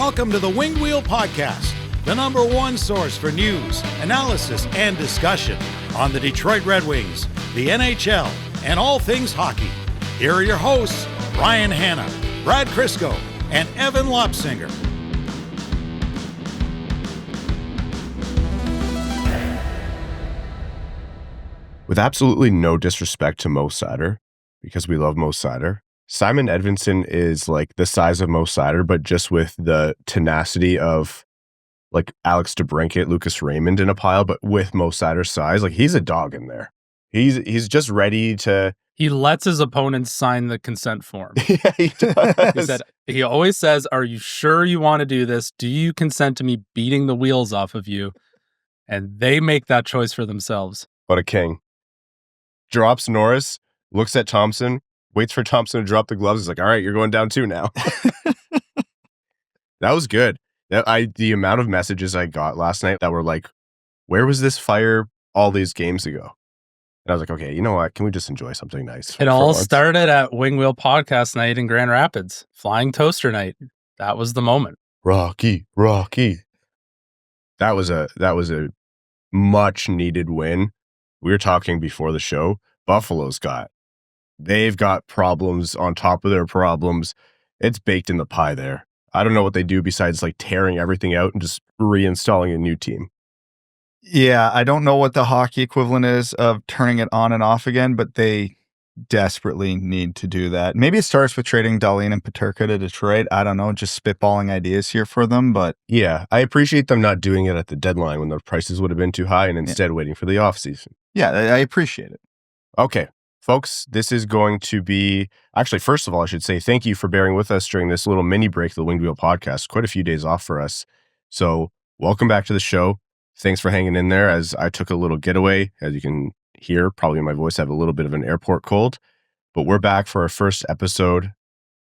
Welcome to the Winged Wheel Podcast, the number one source for news, analysis, and discussion on the Detroit Red Wings, the NHL, and all things hockey. Here are your hosts, Ryan Hanna, Brad Crisco, and Evan Lopsinger. With absolutely no disrespect to Mo Seider, because we love Mo Seider, Simon Edvinsson is like the size of Mo Seider, but just with the tenacity of like Alex DeBrincat, Lucas Raymond in a pile, but with Mo Seider's size. Like, he's a dog in there. He's just ready to... He lets his opponents sign the consent form. Yeah, he does. He always says, "Are you sure you want to do this? Do you consent to me beating the wheels off of you?" And they make that choice for themselves. What a king. Drops Norris, looks at Thompson, waits for Thompson to drop the gloves. He's like, all right, you're going down two now. That was good. The amount of messages I got last night that were like, where was this fire all these games ago? And I was like, okay, you know what? Can we just enjoy something nice? It all started at Wing Wheel Podcast Night in Grand Rapids. Flying Toaster Night. That was the moment. Rocky. That was a much needed win. We were talking before the show. They've got problems on top of their problems. It's baked in the pie there. I don't know what they do besides like tearing everything out and just reinstalling a new team. Yeah, I don't know what the hockey equivalent is of turning it on and off again, but they desperately need to do that. Maybe it starts with trading Dahlin and Peterka to Detroit. I don't know, just spitballing ideas here for them. But yeah, I appreciate them not doing it at the deadline when the prices would have been too high and instead waiting for the offseason. Yeah, I appreciate it. Okay, folks, this is going to be... Actually, first of all, I should say thank you for bearing with us during this little mini break of the Winged Wheel Podcast. Quite a few days off for us. So welcome back to the show. Thanks for hanging in there as I took a little getaway. As you can hear, probably in my voice, I have a little bit of an airport cold. But we're back for our first episode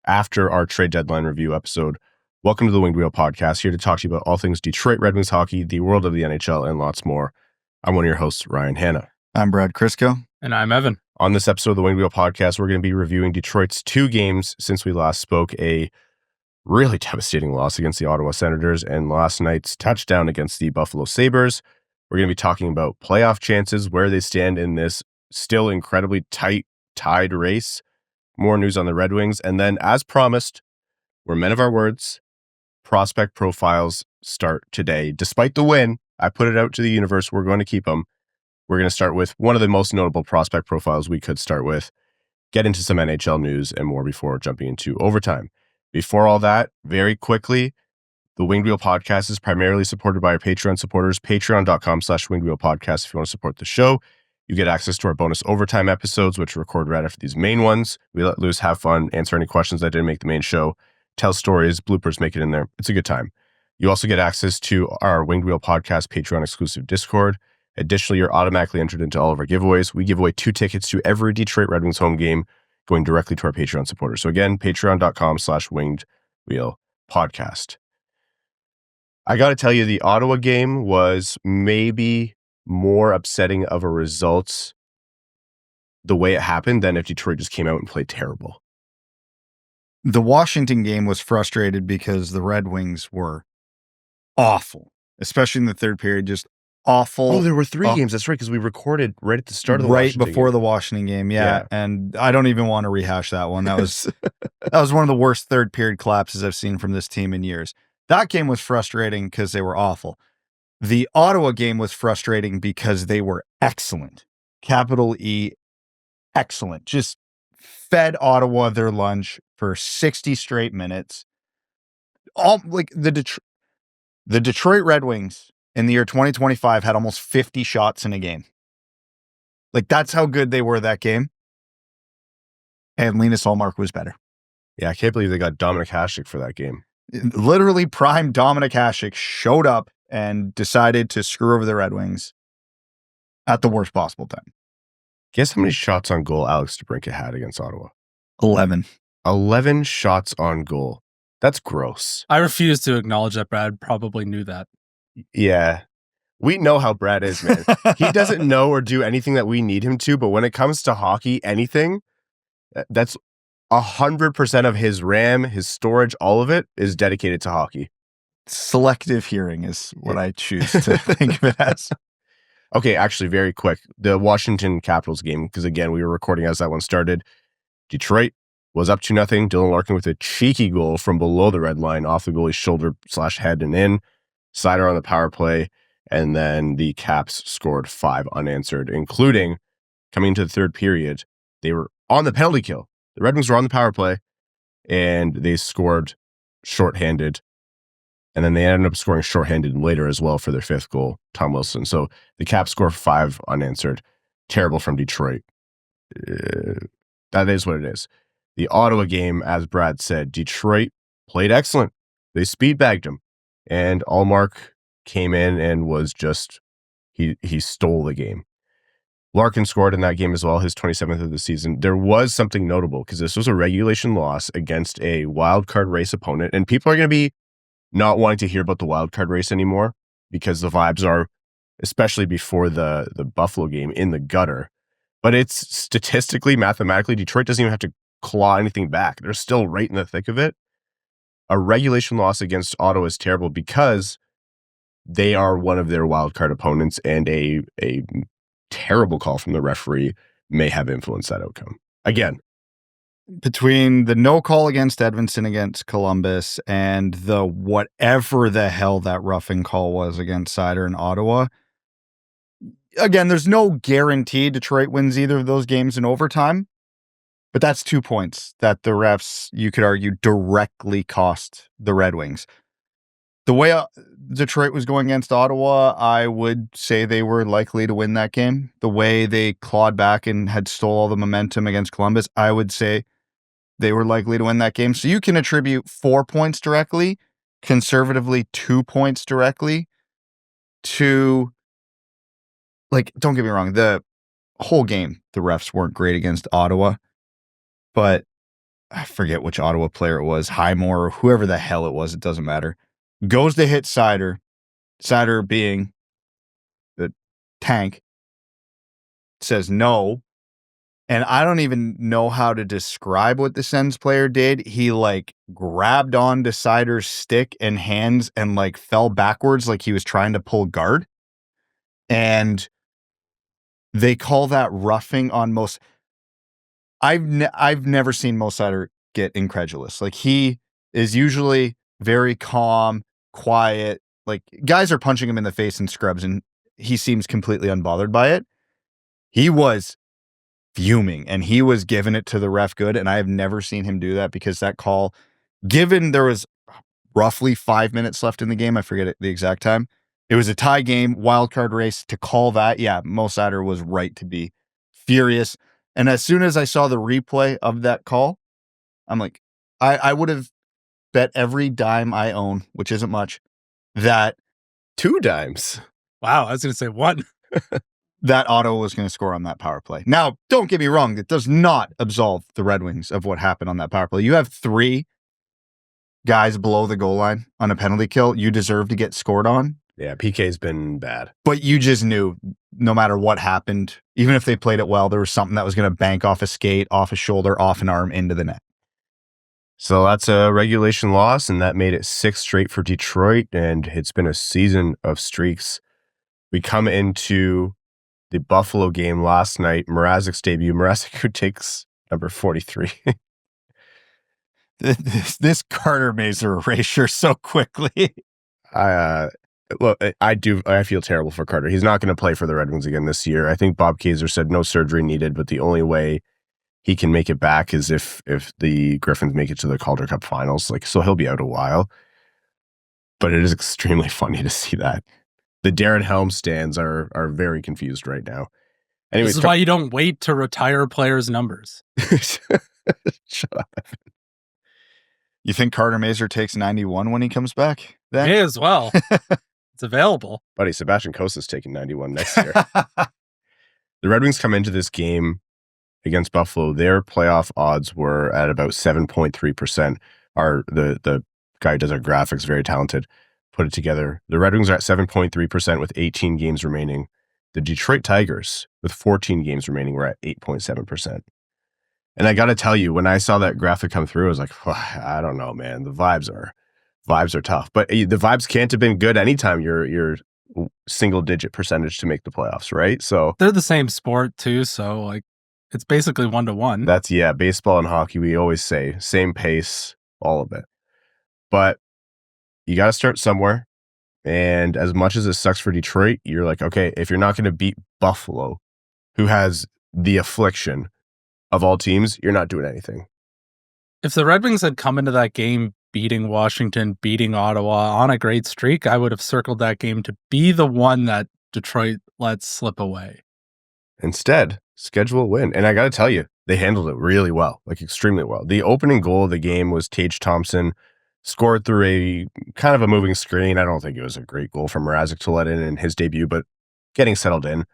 after our trade deadline review episode. Welcome to the Winged Wheel Podcast, here to talk to you about all things Detroit Red Wings hockey, the world of the NHL, and lots more. I'm one of your hosts, Ryan Hanna. I'm Brad Crisco. And I'm Evan. On this episode of the Winged Wheel Podcast, we're going to be reviewing Detroit's 2 games since we last spoke, a really devastating loss against the Ottawa Senators and last night's touchdown against the Buffalo Sabres. We're going to be talking about playoff chances, where they stand in this still incredibly tied race, more news on the Red Wings, and then, as promised, we're men of our words. Prospect profiles start today. Despite the win, I put it out to the universe. We're going to keep them. We're going to start with one of the most notable prospect profiles we could start with, get into some NHL news and more before jumping into overtime. Before all that, very quickly, the Winged Wheel Podcast is primarily supported by our Patreon supporters, patreon.com/Winged Wheel Podcast. If you want to support the show, you get access to our bonus overtime episodes, which record right after these main ones. We let loose, have fun, answer any questions that didn't make the main show, tell stories, bloopers, make it in there. It's a good time. You also get access to our Winged Wheel Podcast Patreon exclusive Discord. Additionally, you're automatically entered into all of our giveaways. We give away 2 tickets to every Detroit Red Wings home game going directly to our Patreon supporters. So again, patreon.com/Winged Wheel Podcast. I got to tell you, the Ottawa game was maybe more upsetting of a result the way it happened than if Detroit just came out and played terrible. The Washington game was frustrated because the Red Wings were awful, especially in the third period, just awful. Oh, there were 3 games. That's right, because we recorded right at the start of the Washington before game. The Washington game, yeah. And I don't even want to rehash that one. That was that was one of the worst third period collapses I've seen from this team in years. That game was frustrating because they were awful. The Ottawa game was frustrating because they were excellent. Capital E, excellent. Just fed Ottawa their lunch for 60 straight minutes. All like the Detroit Red Wings in the year 2025 had almost 50 shots in a game. Like, that's how good they were that game. And Linus Ullmark was better. Yeah, I can't believe they got Dominik Hasek for that game. Literally prime Dominik Hasek showed up and decided to screw over the Red Wings at the worst possible time. Guess how many shots on goal Alex DeBrincat had against Ottawa? 11. 11 shots on goal. That's gross. I refuse to acknowledge that Brad probably knew that. Yeah. We know how Brad is, man. He doesn't know or do anything that we need him to, but when it comes to hockey, anything, that's 100% of his RAM, his storage, all of it is dedicated to hockey. selective hearing is what I choose to think of it as. Okay, actually, very quick. The Washington Capitals game, because again, we were recording as that one started. Detroit was up 2-0. Dylan Larkin with a cheeky goal from below the red line, off the goalie's shoulder/head and in. Seider on the power play. And then the Caps scored 5 unanswered, including coming into the third period. They were on the penalty kill. The Red Wings were on the power play, and they scored shorthanded. And then they ended up scoring shorthanded later as well for their 5th goal, Tom Wilson. So the Caps score 5 unanswered. Terrible from Detroit. That is what it is. The Ottawa game, as Brad said, Detroit played excellent. They speedbagged him. And Ullmark came in and was just, he stole the game. Larkin scored in that game as well, his 27th of the season. There was something notable because this was a regulation loss against a wild card race opponent. And people are going to be not wanting to hear about the wild card race anymore because the vibes are, especially before the Buffalo game, in the gutter. But it's statistically, mathematically, Detroit doesn't even have to claw anything back. They're still right in the thick of it. A regulation loss against Ottawa is terrible because they are one of their wild card opponents, and a terrible call from the referee may have influenced that outcome. Again, between the no call against Edvinsson against Columbus and the whatever the hell that roughing call was against Seider in Ottawa, again, there's no guarantee Detroit wins either of those games in overtime, but that's 2 points that the refs, you could argue, directly cost the Red Wings. The way Detroit was going against Ottawa, I would say they were likely to win that game. The way they clawed back and had stole all the momentum against Columbus, I would say they were likely to win that game. So you can attribute 4 points directly, conservatively 2 points directly to, like, don't get me wrong, the whole game, the refs weren't great against Ottawa, but I forget which Ottawa player it was, Highmore or whoever the hell it was, it doesn't matter. Goes to hit Seider, Seider being the tank, says no. And I don't even know how to describe what the Sens player did. He like grabbed onto Seider's stick and hands and like fell backwards like he was trying to pull guard. And they call that roughing on most. I've never seen Mo Seider get incredulous. Like, he is usually very calm, quiet. Like, guys are punching him in the face in scrubs and he seems completely unbothered by it. He was fuming and he was giving it to the ref good. And I have never seen him do that because that call, given there was roughly 5 minutes left in the game, I forget the exact time. It was a tie game, wild card race. To call that, yeah, Mo Seider was right to be furious. And as soon as I saw the replay of that call, I'm like, I would have bet every dime I own, which isn't much, that 2 dimes. Wow, I was going to say 1. That Ottawa was going to score on that power play. Now, don't get me wrong, that does not absolve the Red Wings of what happened on that power play. You have 3 guys below the goal line on a penalty kill. You deserve to get scored on. Yeah, PK's been bad. But you just knew no matter what happened, even if they played it well, there was something that was going to bank off a skate, off a shoulder, off an arm, into the net. So that's a regulation loss, and that made it 6 straight for Detroit, and it's been a season of streaks. We come into the Buffalo game last night, Mrazek's debut. Mrazek, who takes number 43. This Carter Mazur erasure so quickly. Look, I feel terrible for Carter. He's not going to play for the Red Wings again this year. I think Bob Kaiser said no surgery needed, but the only way he can make it back is if the Griffins make it to the Calder Cup finals. Like, so he'll be out a while. But it is extremely funny to see that. The Darren Helm stands are very confused right now. Anyways, this is why you don't wait to retire players' numbers. Shut up. You think Carter Mazur takes 91 when he comes back? Then? May as well. It's available. Buddy, Sebastian Cosa's taking 91 next year. The Red Wings come into this game against Buffalo. Their playoff odds were at about 7.3%. The guy who does our graphics, very talented, put it together. The Red Wings are at 7.3% with 18 games remaining. The Detroit Tigers, with 14 games remaining, were at 8.7%. And I got to tell you, when I saw that graphic come through, I was like, I don't know, man. The vibes vibes are tough. But the vibes can't have been good anytime you're single-digit percentage to make the playoffs, right? So they're the same sport too, so like it's basically 1-to-1. That's, baseball and hockey, we always say, same pace, all of it. But you got to start somewhere. And as much as it sucks for Detroit, you're like, okay, if you're not going to beat Buffalo, who has the affliction of all teams, you're not doing anything. If the Red Wings had come into that game beating Washington, beating Ottawa on a great streak, I would have circled that game to be the one that Detroit lets slip away. Instead, schedule a win. And I got to tell you, they handled it really well, like extremely well. The opening goal of the game was Tage Thompson, scored through a kind of a moving screen. I don't think it was a great goal from Mrazek to let in his debut, but getting settled in,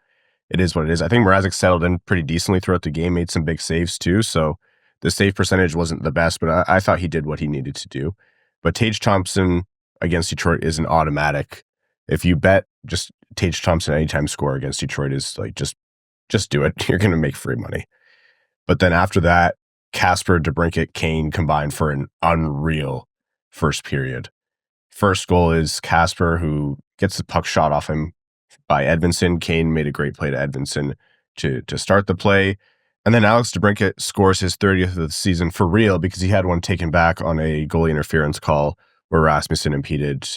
it is what it is. I think Mrazek settled in pretty decently throughout the game, made some big saves too. So the save percentage wasn't the best, but I thought he did what he needed to do. But Tage Thompson against Detroit is an automatic. If you bet just Tage Thompson anytime score against Detroit is like, just do it. You're going to make free money. But then after that, Kasper, DeBrincat, Kane combined for an unreal first period. First goal is Kasper, who gets the puck shot off him by Edvinsson. Kane made a great play to Edvinsson to start the play. And then Alex DeBrincat scores his 30th of the season for real because he had one taken back on a goalie interference call where Rasmussen impeded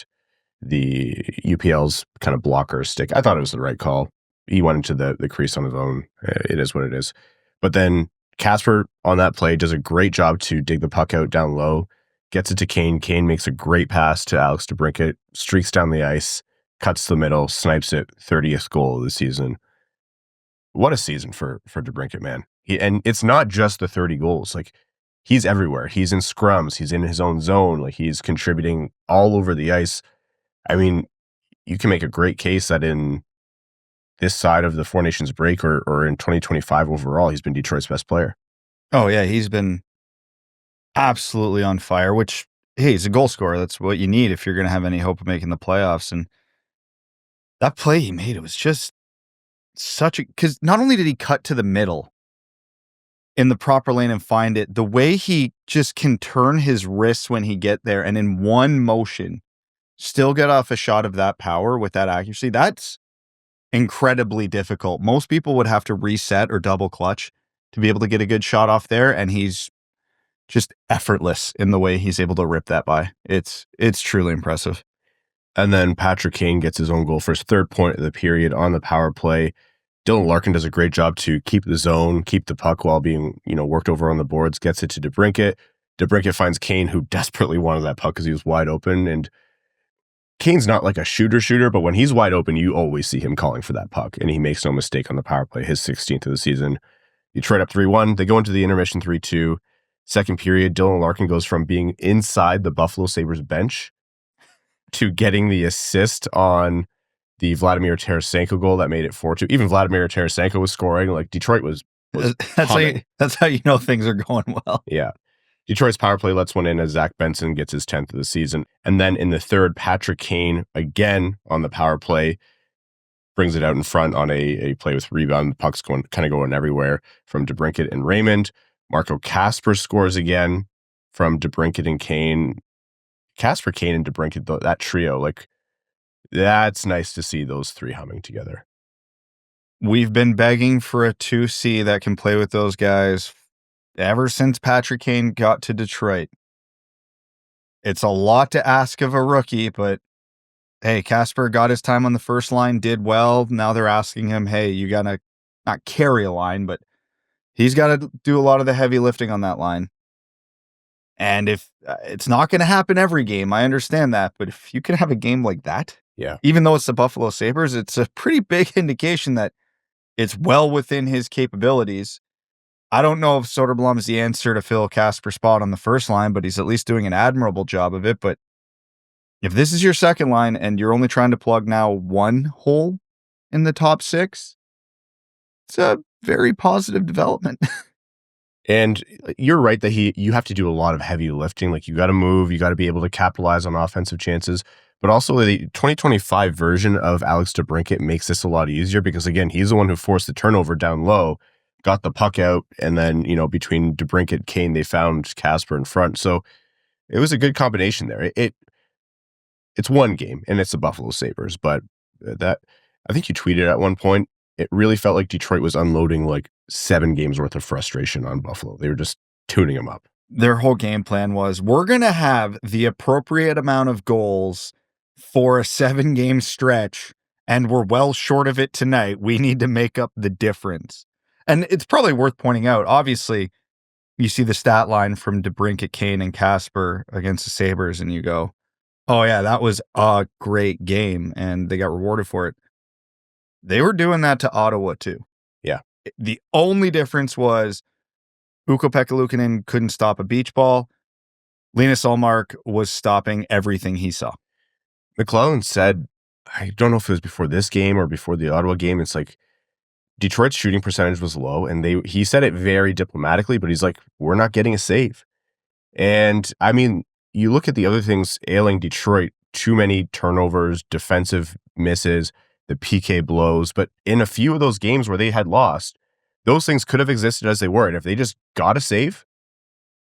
the UPL's kind of blocker stick. I thought it was the right call. He went into the crease on his own. It is what it is. But then Kasper on that play does a great job to dig the puck out down low, gets it to Kane. Kane makes a great pass to Alex DeBrincat, streaks down the ice, cuts the middle, snipes it, 30th goal of the season. What a season for DeBrincat, man. And it's not just the 30 goals. Like, he's everywhere. He's in scrums. He's in his own zone. Like, he's contributing all over the ice. I mean, you can make a great case that in this side of the Four Nations break or in 2025 overall, he's been Detroit's best player. Oh, yeah. He's been absolutely on fire, which, hey, he's a goal scorer. That's what you need if you're going to have any hope of making the playoffs. And that play he made, it was just because not only did he cut to the middle in the proper lane and find it, the way he just can turn his wrists when he get there and in one motion still get off a shot of that power with that accuracy, that's incredibly difficult. Most people would have to reset or double clutch to be able to get a good shot off there, and he's just effortless in the way he's able to rip that by. It's truly impressive. And then Patrick Kane gets his own goal for his third point of the period on the power play. Dylan Larkin does a great job to keep the zone, keep the puck while being, worked over on the boards, gets it to DeBrincat. DeBrincat finds Kane, who desperately wanted that puck because he was wide open. And Kane's not like a shooter, but when he's wide open, you always see him calling for that puck. And he makes no mistake on the power play, his 16th of the season. Detroit up 3-1. They go into the intermission 3-2. Second period, Dylan Larkin goes from being inside the Buffalo Sabres bench to getting the assist on the Vladimir Tarasenko goal that made it 4-2. Even Vladimir Tarasenko was scoring. Like, Detroit was that's how you know things are going well. Yeah. Detroit's power play lets one in as Zach Benson gets his 10th of the season. And then in the third, Patrick Kane, again on the power play, brings it out in front on a play with rebound. The puck's going everywhere from DeBrincat and Raymond. Maroc Kasper scores again from DeBrincat and Kane. Kasper, Kane, and DeBrincat, that trio, like, that's nice to see those three humming together. We've been begging for a 2C that can play with those guys ever since Patrick Kane got to Detroit. It's a lot to ask of a rookie, but hey, Kasper got his time on the first line, did well. Now they're asking him, hey, you got to not carry a line, but he's got to do a lot of the heavy lifting on that line. And if it's not going to happen every game, I understand that. But if you can have a game like that, even though it's the Buffalo Sabres, it's a pretty big indication that it's well within his capabilities. I don't know if Soderblom's the answer to fill Kasper's spot on the first line, but he's at least doing an admirable job of it. But if this is your second line and you're only trying to plug now one hole in the top six, it's a very positive development. And you're right that you have to do a lot of heavy lifting. Like, you got to move, you got to be able to capitalize on offensive chances. But also the 2025 version of Alex DeBrincat makes this a lot easier because, again, he's the one who forced the turnover down low, got the puck out, and then, between DeBrincat and Kane, they found Kasper in front. So it was a good combination there. it's one game and it's the Buffalo Sabres, but that, I think you tweeted at one point, it really felt like Detroit was unloading like 7 games worth of frustration on Buffalo. They were just tuning them up. Their whole game plan was, we're going to have the appropriate amount of goals for a 7-game stretch, and we're well short of it tonight. We need to make up the difference. And it's probably worth pointing out, obviously, you see the stat line from DeBrincat, Kane, and Kasper against the Sabres, and you go, oh yeah, that was a great game, and they got rewarded for it. They were doing that to Ottawa too. Yeah. The only difference was Ukko-Pekka Luukkonen couldn't stop a beach ball. Linus Ullmark was stopping everything he saw. McLellan said, I don't know if it was before this game or before the Ottawa game, it's like Detroit's shooting percentage was low, and he said it very diplomatically, but he's like, we're not getting a save. And I mean, you look at the other things ailing Detroit, too many turnovers, defensive misses, the PK blows, but in a few of those games where they had lost, those things could have existed as they were. And if they just got a save,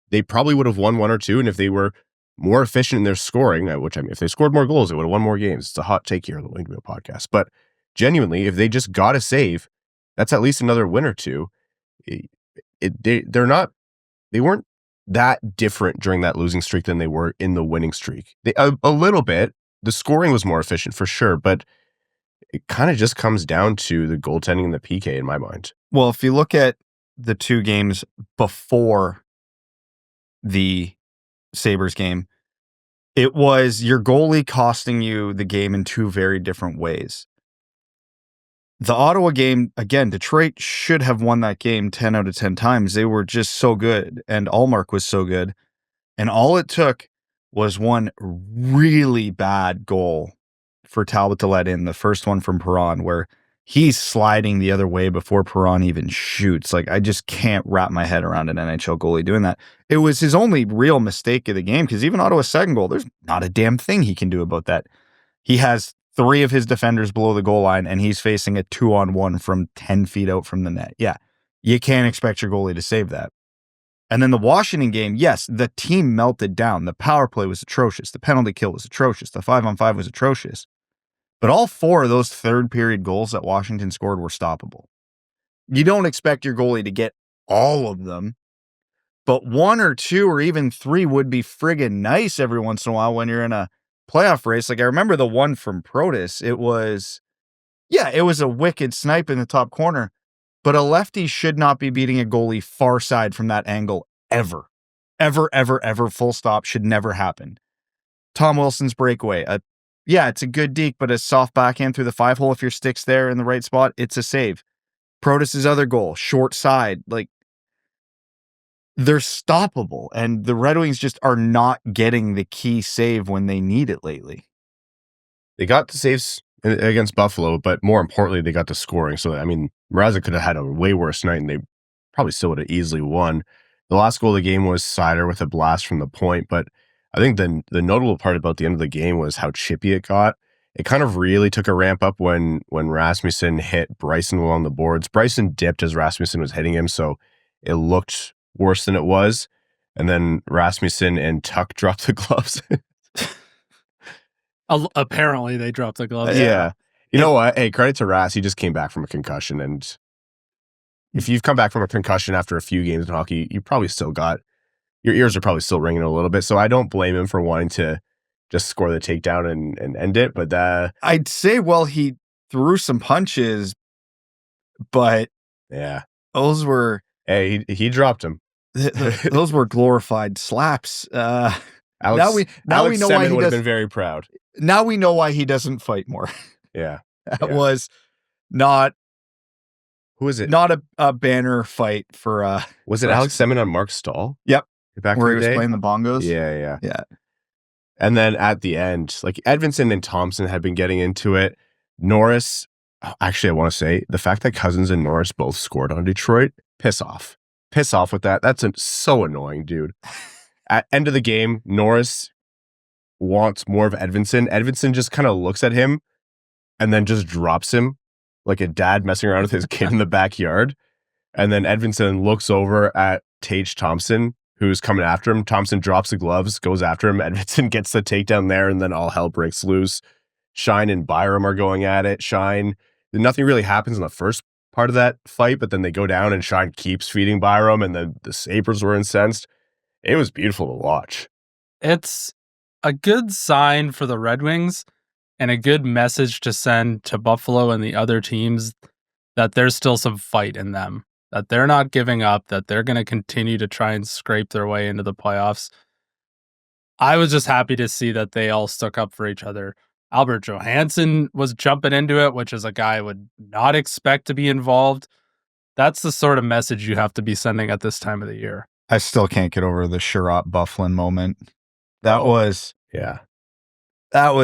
they probably would have won 1 or 2. And if they were more efficient in their scoring, which I mean, if they scored more goals, they would have won more games. It's a hot take here on the Winged Wheel podcast. But genuinely, if they just got a save, that's at least another win or 2. They weren't that different during that losing streak than they were in the winning streak. A little bit. The scoring was more efficient for sure, but it kind of just comes down to the goaltending and the PK in my mind. Well, if you look at the 2 games before the Sabres game, it was your goalie costing you the game in 2 very different ways. The Ottawa game, again, Detroit should have won that game 10 out of 10 times. They were just so good, and Ullmark was so good. And all it took was one really bad goal for Talbot to let in, the first one from Perron, where he's sliding the other way before Perron even shoots. Like, I just can't wrap my head around an NHL goalie doing that. It was his only real mistake of the game, because even Ottawa's second goal, there's not a damn thing he can do about that. He has 3 of his defenders below the goal line, and he's facing a 2-on-1 from 10 feet out from the net. Yeah, you can't expect your goalie to save that. And then the Washington game, yes, the team melted down. The power play was atrocious. The penalty kill was atrocious. The 5-on-5 was atrocious. But all 4 of those third period goals that Washington scored were stoppable. You don't expect your goalie to get all of them, but 1 or 2 or even 3 would be friggin' nice every once in a while when you're in a playoff race. Like, I remember the one from Protas. It was a wicked snipe in the top corner, but a lefty should not be beating a goalie far side from that angle ever. Ever, ever, ever. Full stop. Should never happen. Tom Wilson's breakaway. It's a good deke, but a soft backhand through the 5-hole, if your stick's there in the right spot, it's a save. Protas' other goal, short side. Like, they're stoppable, and the Red Wings just are not getting the key save when they need it lately. They got the saves against Buffalo, but more importantly, they got the scoring. So, I mean, Mrazek could have had a way worse night, and they probably still would have easily won. The last goal of the game was Seider with a blast from the point, but I think the notable part about the end of the game was how chippy it got. It kind of really took a ramp up when Rasmussen hit Bryson along the boards. Bryson dipped as Rasmussen was hitting him, so it looked worse than it was. And then Rasmussen and Tuck dropped the gloves. Apparently, they dropped the gloves. Yeah. You know what? Hey, credit to Ras. He just came back from a concussion. And if you've come back from a concussion after a few games in hockey, you probably still got, your ears are probably still ringing a little bit. So I don't blame him for wanting to just score the takedown and end it. But I'd say, well, he threw some punches, but yeah, those were... Hey, he dropped him. Those were glorified slaps. Alex we know why he would have been very proud. Now we know why he doesn't fight more. Yeah. That was not... Who is it? Not a banner fight for... was it Alex Semin on Mark Stahl? Yep. Back where he was playing the bongos? Yeah. Yeah. And then at the end, like, Edvinsson and Thompson had been getting into it. Norris, actually, I want to say, the fact that Cousins and Norris both scored on Detroit, piss off with that. That's so annoying, dude. At end of the game, Norris wants more of Edvinsson. Edvinsson just kind of looks at him and then just drops him like a dad messing around with his kid in the backyard. And then Edvinsson looks over at Tage Thompson who's coming after him. Thompson drops the gloves, goes after him. Edvinsson gets the takedown there, and then all hell breaks loose. Shine and Byram are going at it. Shine, nothing really happens in the first part of that fight, but then they go down and Shine keeps feeding Byram, and then the Sabres were incensed. It was beautiful to watch. It's a good sign for the Red Wings and a good message to send to Buffalo and the other teams that there's still some fight in them, that they're not giving up, that they're going to continue to try and scrape their way into the playoffs. I was just happy to see that they all stuck up for each other. Albert Johansson was jumping into it, which is a guy I would not expect to be involved. That's the sort of message you have to be sending at this time of the year. I still can't get over the Sherratt Byfuglien moment. That was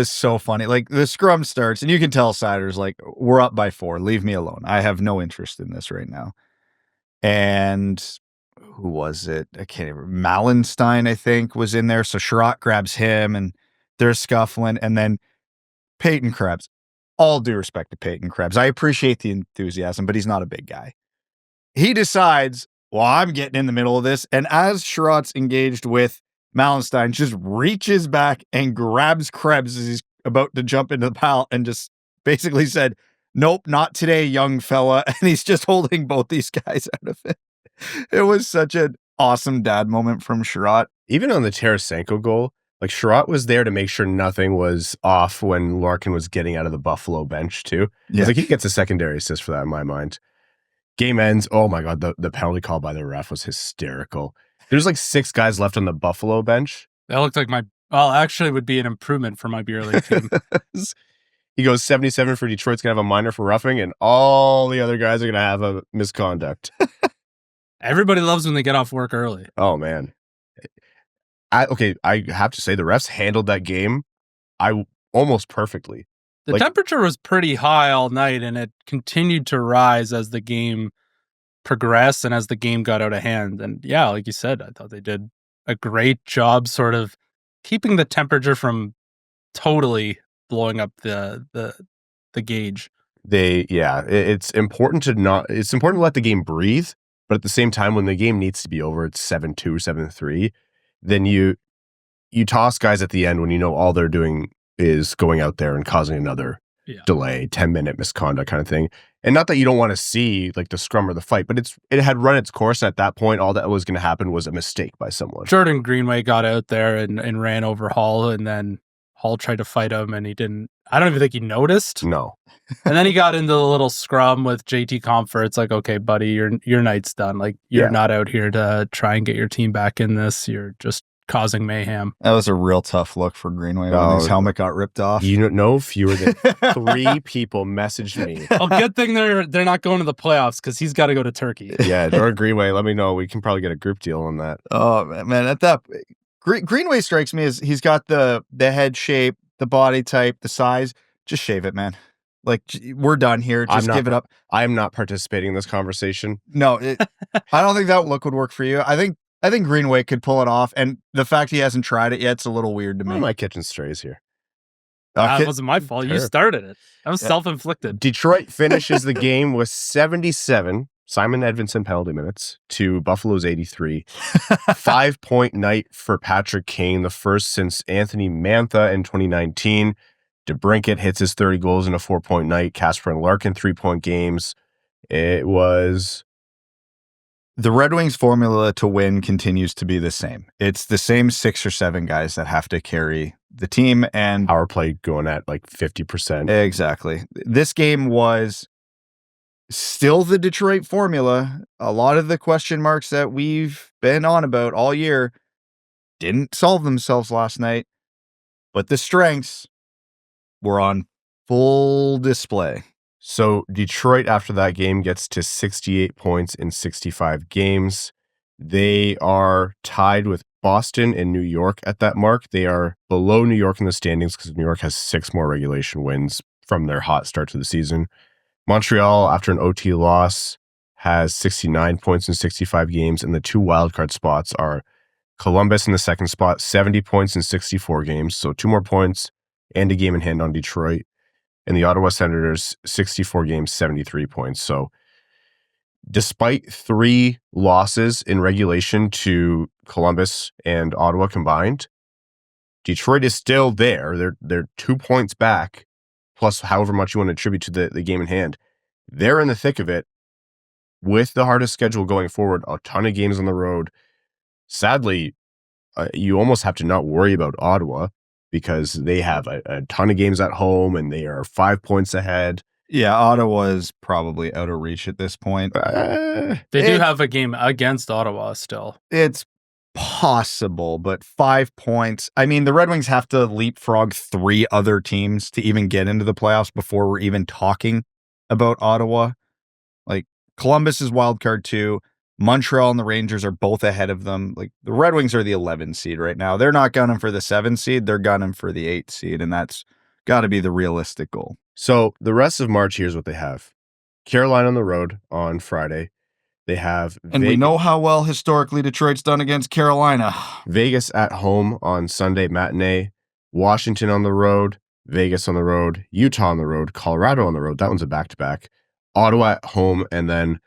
so funny. Like, the scrum starts, and you can tell Seider's like, we're up by 4. Leave me alone. I have no interest in this right now. And who was it? I can't even remember. Mallenstein, I think, was in there. So Sherratt grabs him, and they're scuffling. And then Peyton Krebs. All due respect to Peyton Krebs. I appreciate the enthusiasm, but he's not a big guy. He decides, well, I'm getting in the middle of this. And as Sherratt's engaged with Mallenstein, just reaches back and grabs Krebs as he's about to jump into the pile and just basically said, nope, not today, young fella. And he's just holding both these guys out of it. It was such an awesome dad moment from Sherratt. Even on the Tarasenko goal, like, Sherratt was there to make sure nothing was off when Larkin was getting out of the Buffalo bench too. Yeah. Like, he gets a secondary assist for that in my mind. Game ends. Oh my God, the penalty call by the ref was hysterical. There's like 6 guys left on the Buffalo bench. That looked like actually would be an improvement for my beer league team. He goes 77 for Detroit's going to have a minor for roughing, and all the other guys are going to have a misconduct. Everybody loves when they get off work early. Oh, man. I have to say, the refs handled that game almost perfectly. The temperature was pretty high all night, and it continued to rise as the game progressed and as the game got out of hand. And yeah, like you said, I thought they did a great job sort of keeping the temperature from totally blowing up the gauge. It's important to let the game breathe, but at the same time, when the game needs to be over, it's 7-2, 7-3, then you toss guys at the end when you know all they're doing is going out there and causing another delay, 10-minute misconduct kind of thing. And not that you don't want to see like the scrum or the fight, but it had run its course. At that point, all that was going to happen was a mistake by someone. Jordan Greenway got out there and ran over Hall, and then Hall tried to fight him, and he didn't. I don't even think he noticed. No. And then he got into the little scrum with JT Compher. It's like, okay, buddy, your night's done. Like, you're not out here to try and get your team back in this. You're just causing mayhem. That was a real tough look for Greenway when his helmet got ripped off. You know, fewer than 3 people messaged me. Well, good thing they're not going to the playoffs because he's got to go to Turkey. Yeah, Jordan Greenway, let me know. We can probably get a group deal on that. Oh man, at that Greenway strikes me as he's got the head shape, the body type, the size. Just shave it, man. Like, we're done here. Just give it up. I am not participating in this conversation. No, I don't think that look would work for you. I think Greenway could pull it off, and the fact he hasn't tried it yet, it's a little weird to me. My kitchen strays here. That wasn't my fault. You started it. That was self-inflicted. Detroit finishes the game with 77 Simon Edvinsson penalty minutes to Buffalo's 83. 5-point night for Patrick Kane, the first since Anthony Mantha in 2019. DeBrincat hits his 30 goals in a 4-point night. Kasper and Larkin 3-point games. It was... The Red Wings formula to win continues to be the same. It's the same 6 or 7 guys that have to carry the team, and power play going at like 50%. Exactly. This game was still the Detroit formula. A lot of the question marks that we've been on about all year didn't solve themselves last night, but the strengths were on full display. So Detroit, after that game, gets to 68 points in 65 games. They are tied with Boston and New York at that mark. They are below New York in the standings because New York has 6 more regulation wins from their hot start to the season. Montreal, after an OT loss, has 69 points in 65 games, and the 2 wildcard spots are Columbus in the second spot, 70 points in 64 games, so 2 more points and a game in hand on Detroit. And the Ottawa Senators, 64 games, 73 points. So despite 3 losses in regulation to Columbus and Ottawa combined, Detroit is still there. They're 2 points back, plus however much you want to attribute to the game in hand. They're in the thick of it with the hardest schedule going forward, a ton of games on the road. Sadly, you almost have to not worry about Ottawa because they have a ton of games at home and they are 5 points ahead. Yeah, Ottawa is probably out of reach at this point. They do have a game against Ottawa still. It's possible, but 5 points. I mean, the Red Wings have to leapfrog 3 other teams to even get into the playoffs before we're even talking about Ottawa. Like, Columbus is wild card 2. Montreal and the Rangers are both ahead of them. Like, the Red Wings are the 11 seed right now. They're not gunning for the 7 seed. They're gunning for the 8 seed, and that's got to be the realistic goal. So the rest of March, here's what they have. Carolina on the road on Friday. They have And we know how well historically Detroit's done against Carolina. Vegas at home on Sunday matinee. Washington on the road. Vegas on the road. Utah on the road. Colorado on the road. That one's a back-to-back. Ottawa at home, and then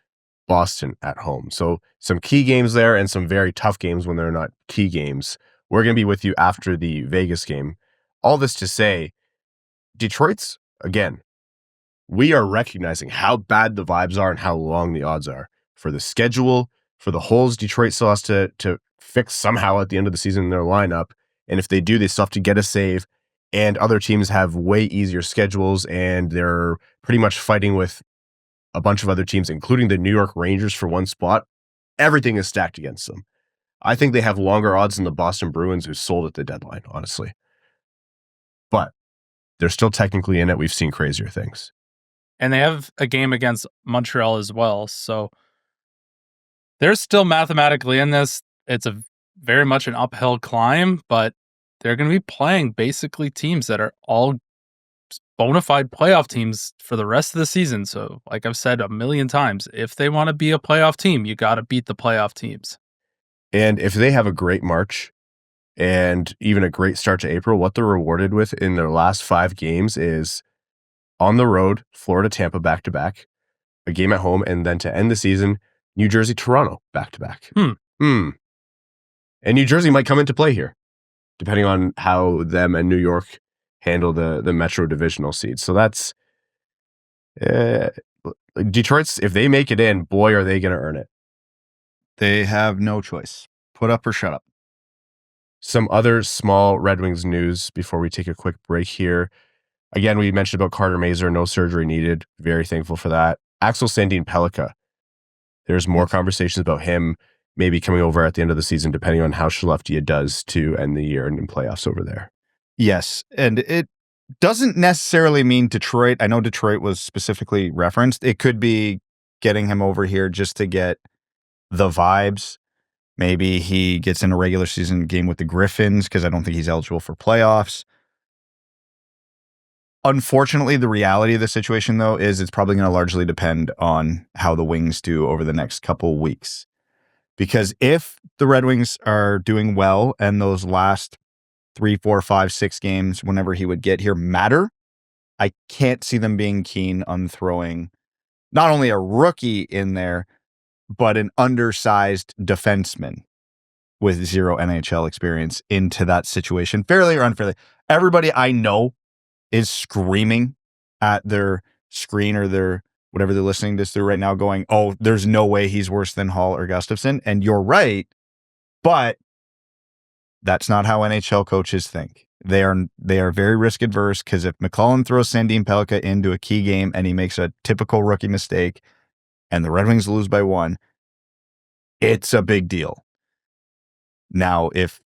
Boston at home. So some key games there and some very tough games when they're not key games. We're going to be with you after the Vegas game. All this to say, Detroit's, again, we are recognizing how bad the vibes are and how long the odds are for the schedule, for the holes Detroit still has to fix somehow at the end of the season in their lineup. And if they do, they still have to get a save. And other teams have way easier schedules, and they're pretty much fighting with a bunch of other teams, including the New York Rangers for one spot. Everything is stacked against them. I think they have longer odds than the Boston Bruins, who sold at the deadline, honestly. But they're still technically in it. We've seen crazier things. And they have a game against Montreal as well. So they're still mathematically in this. It's a very much an uphill climb, but they're going to be playing basically teams that are all bona fide playoff teams for the rest of the season. So like I've said a million times, if they want to be a playoff team, you got to beat the playoff teams. And if they have a great March and even a great start to April, what they're rewarded with in their last 5 games is on the road, Florida, Tampa back-to-back, a game at home, and then to end the season, New Jersey, Toronto back-to-back. And New Jersey might come into play here, depending on how them and New York handle the Metro divisional seeds. So that's Detroit's, if they make it in, boy, are they going to earn it. They have no choice. Put up or shut up. Some other small Red Wings news before we take a quick break here. Again, we mentioned about Carter Mazur, no surgery needed. Very thankful for that. Axel Sandin-Pellikka. There's more conversations about him maybe coming over at the end of the season, depending on how Skellefteå does to end the year and in playoffs over there. Yes, and it doesn't necessarily mean Detroit. I know Detroit was specifically referenced. It could be getting him over here just to get the vibes. Maybe he gets in a regular season game with the Griffins because I don't think he's eligible for playoffs. Unfortunately, the reality of the situation, though, is it's probably going to largely depend on how the Wings do over the next couple weeks. Because if the Red Wings are doing well and those last 3, 4, 5, 6 games, whenever he would get here, matter, I can't see them being keen on throwing not only a rookie in there, but an undersized defenseman with 0 NHL experience into that situation, fairly or unfairly. Everybody I know is screaming at their screen or their whatever they're listening to this through right now going, oh, there's no way he's worse than Hall or Gustafsson. And you're right, but that's not how NHL coaches think. They are very risk adverse because if McLellan throws Sandin-Pellikka into a key game and he makes a typical rookie mistake and the Red Wings lose by 1, it's a big deal. Now, if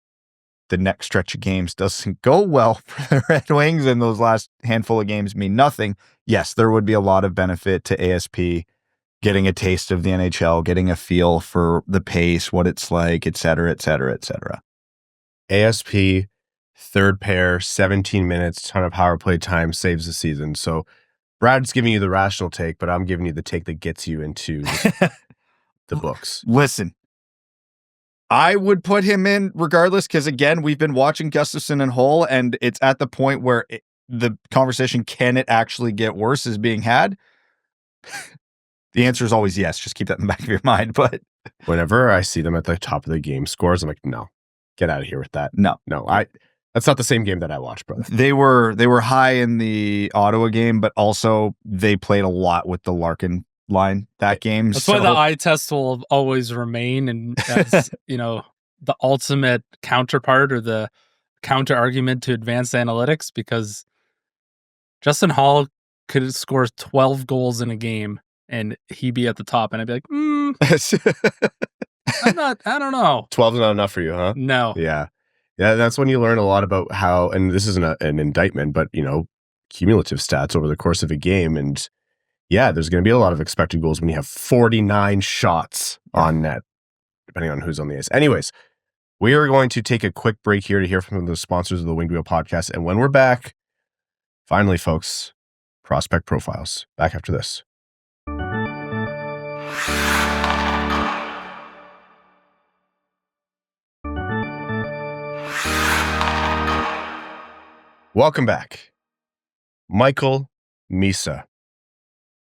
the next stretch of games doesn't go well for the Red Wings and those last handful of games mean nothing, yes, there would be a lot of benefit to ASP getting a taste of the NHL, getting a feel for the pace, what it's like, et cetera, et cetera, et cetera. ASP, third pair, 17 minutes, ton of power play time, saves the season. So Brad's giving you the rational take, but I'm giving you the take that gets you into the books. Listen, I would put him in regardless because, again, we've been watching Gustafsson and Hull, and it's at the point where the conversation, can it actually get worse, is being had. The answer is always yes. Just keep that in the back of your mind. But whenever I see them at the top of the game scores, I'm like, no, get out of here with that. No. That's not the same game that I watched, brother. They were high in the Ottawa game, but also they played a lot with the Larkin line that game. That's why the eye test will always remain, and as the ultimate counterpart or the counter argument to advanced analytics, because Justin Hall could score 12 goals in a game and he'd be at the top, and I'd be like, I don't know. 12 is not enough for you, huh? No. Yeah, that's when you learn a lot about how, and this isn't an indictment, but cumulative stats over the course of a game. And yeah, there's going to be a lot of expected goals when you have 49 shots on net, depending on who's on the ice. Anyways, we are going to take a quick break here to hear from the sponsors of the Winged Wheel podcast. And when we're back, finally, folks, prospect profiles. Back after this. Welcome back. Michael Misa,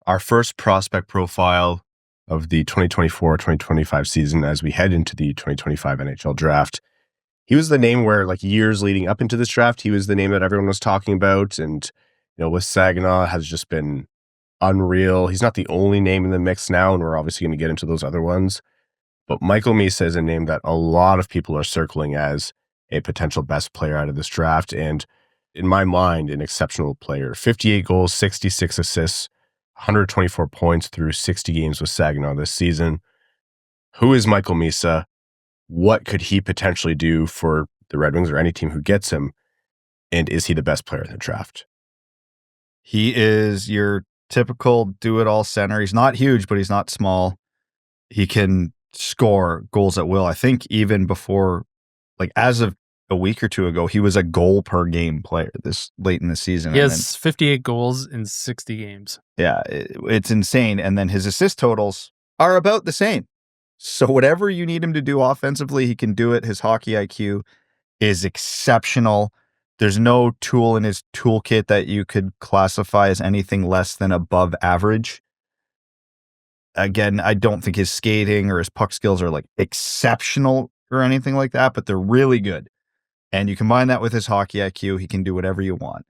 our first prospect profile of the 2024-2025 season as we head into the 2025 NHL draft. He was the name where, like, years leading up into this draft, he was the name that everyone was talking about. And, with Saginaw has just been unreal. He's not the only name in the mix now, and we're obviously going to get into those other ones. But Michael Misa is a name that a lot of people are circling as a potential best player out of this draft. And in my mind, an exceptional player. 58 goals, 66 assists, 124 points through 60 games with Saginaw this season. Who is Michael Misa? What could he potentially do for the Red Wings or any team who gets him? And is he the best player in the draft? He is your typical do-it-all center. He's not huge, but he's not small. He can score goals at will. I think even before, as of a week or two ago, he was a goal per game player this late in the season. He has 58 goals in 60 games. Yeah, it's insane. And then his assist totals are about the same. So whatever you need him to do offensively, he can do it. His hockey IQ is exceptional. There's no tool in his toolkit that you could classify as anything less than above average. Again, I don't think his skating or his puck skills are exceptional or anything like that, but they're really good. And you combine that with his hockey IQ, he can do whatever you want.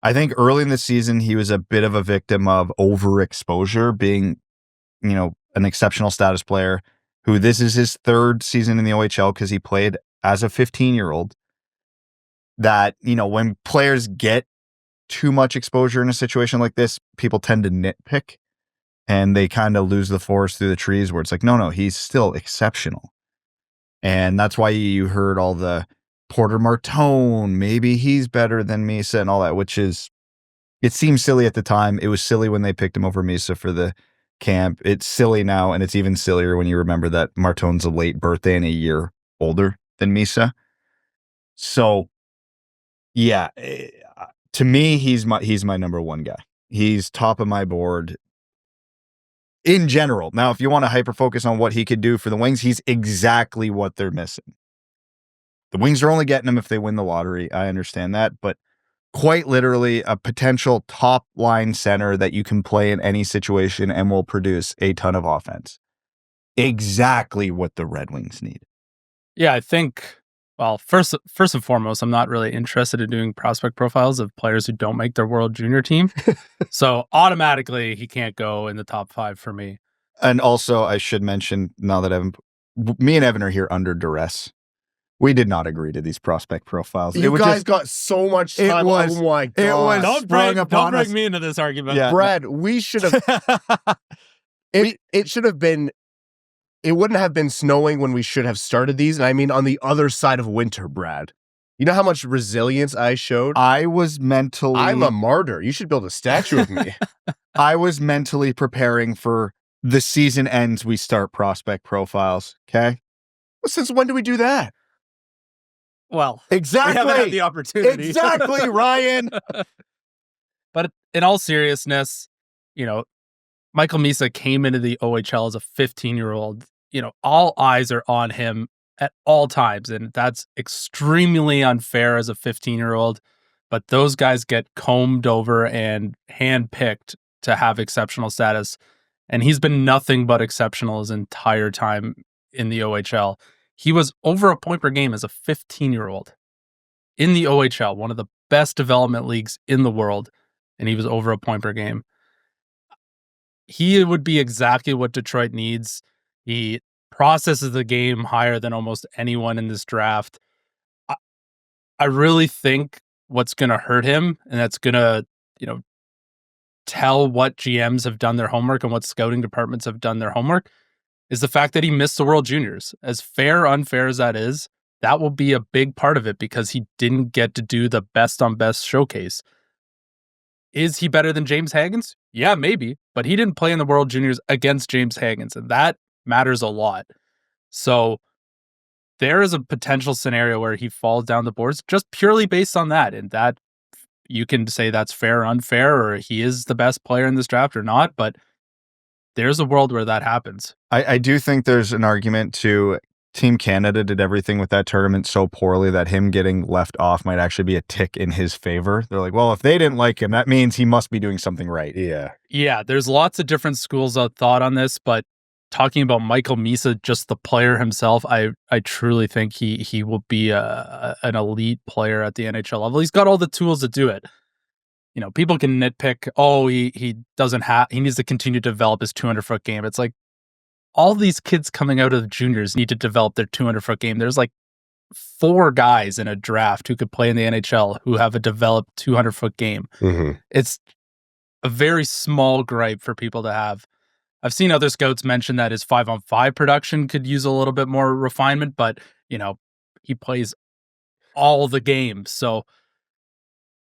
I think early in the season, he was a bit of a victim of overexposure, being, an exceptional status player who this is his third season in the OHL because he played as a 15-year-old. That, when players get too much exposure in a situation like this, people tend to nitpick and they kind of lose the forest through the trees where it's like, no, he's still exceptional. And that's why you heard all the Porter Martone, maybe he's better than Misa and all that, which is, it seems silly at the time. It was silly when they picked him over Misa for the camp. It's silly now, and it's even sillier when you remember that Martone's a late birthday and a year older than Misa. So, yeah, to me, he's my number one guy. He's top of my board in general. Now, if you want to hyper-focus on what he could do for the Wings, he's exactly what they're missing. The Wings are only getting him if they win the lottery. I understand that, but quite literally a potential top line center that you can play in any situation and will produce a ton of offense. Exactly what the Red Wings need. Yeah, I think, well, first and foremost, I'm not really interested in doing prospect profiles of players who don't make their World Junior team. So automatically he can't go in the top 5 for me. And also I should mention, now that me and Evan are here under duress. We did not agree to these prospect profiles. You guys got so much time. Oh my God. It was don't bring me into this argument. Yeah. Brad, we should have. It should have been. It wouldn't have been snowing when we should have started these. And I mean, on the other side of winter, Brad. You know how much resilience I showed? I'm a martyr. You should build a statue of me. I was mentally preparing for the season ends. We start prospect profiles. Okay. Well, since when do we do that? Well, exactly. We haven't had the opportunity. Exactly, Ryan. But in all seriousness, Michael Misa came into the OHL as a 15-year-old. All eyes are on him at all times, and that's extremely unfair as a 15-year-old. But those guys get combed over and handpicked to have exceptional status. And he's been nothing but exceptional his entire time in the OHL. He was over a point per game as a 15-year-old in the OHL, one of the best development leagues in the world, and he was over a point per game. He would be exactly what Detroit needs. He processes the game higher than almost anyone in this draft. I really think what's going to hurt him, and that's going to, tell what GMs have done their homework and what scouting departments have done their homework, is the fact that he missed the World Juniors. As unfair as that is, that will be a big part of it because he didn't get to do the best on best showcase. Is he better than James Hagens? Yeah, maybe, but he didn't play in the World Juniors against James Hagens, and that matters a lot. So there is a potential scenario where he falls down the boards just purely based on that, and that you can say that's fair or unfair, or he is the best player in this draft or not, but there's a world where that happens. I do think there's an argument to Team Canada did everything with that tournament so poorly that him getting left off might actually be a tick in his favor. They're like, well, if they didn't like him, that means he must be doing something right. Yeah, there's lots of different schools of thought on this, but talking about Michael Misa, just the player himself, I truly think he will be an elite player at the NHL level. He's got all the tools to do it. People can nitpick, he needs to continue to develop his 200-foot game. It's like, all these kids coming out of the juniors need to develop their 200-foot game. There's like 4 guys in a draft who could play in the NHL who have a developed 200-foot game. Mm-hmm. It's a very small gripe for people to have. I've seen other scouts mention that his 5-on-5 production could use a little bit more refinement, but, he plays all the games. So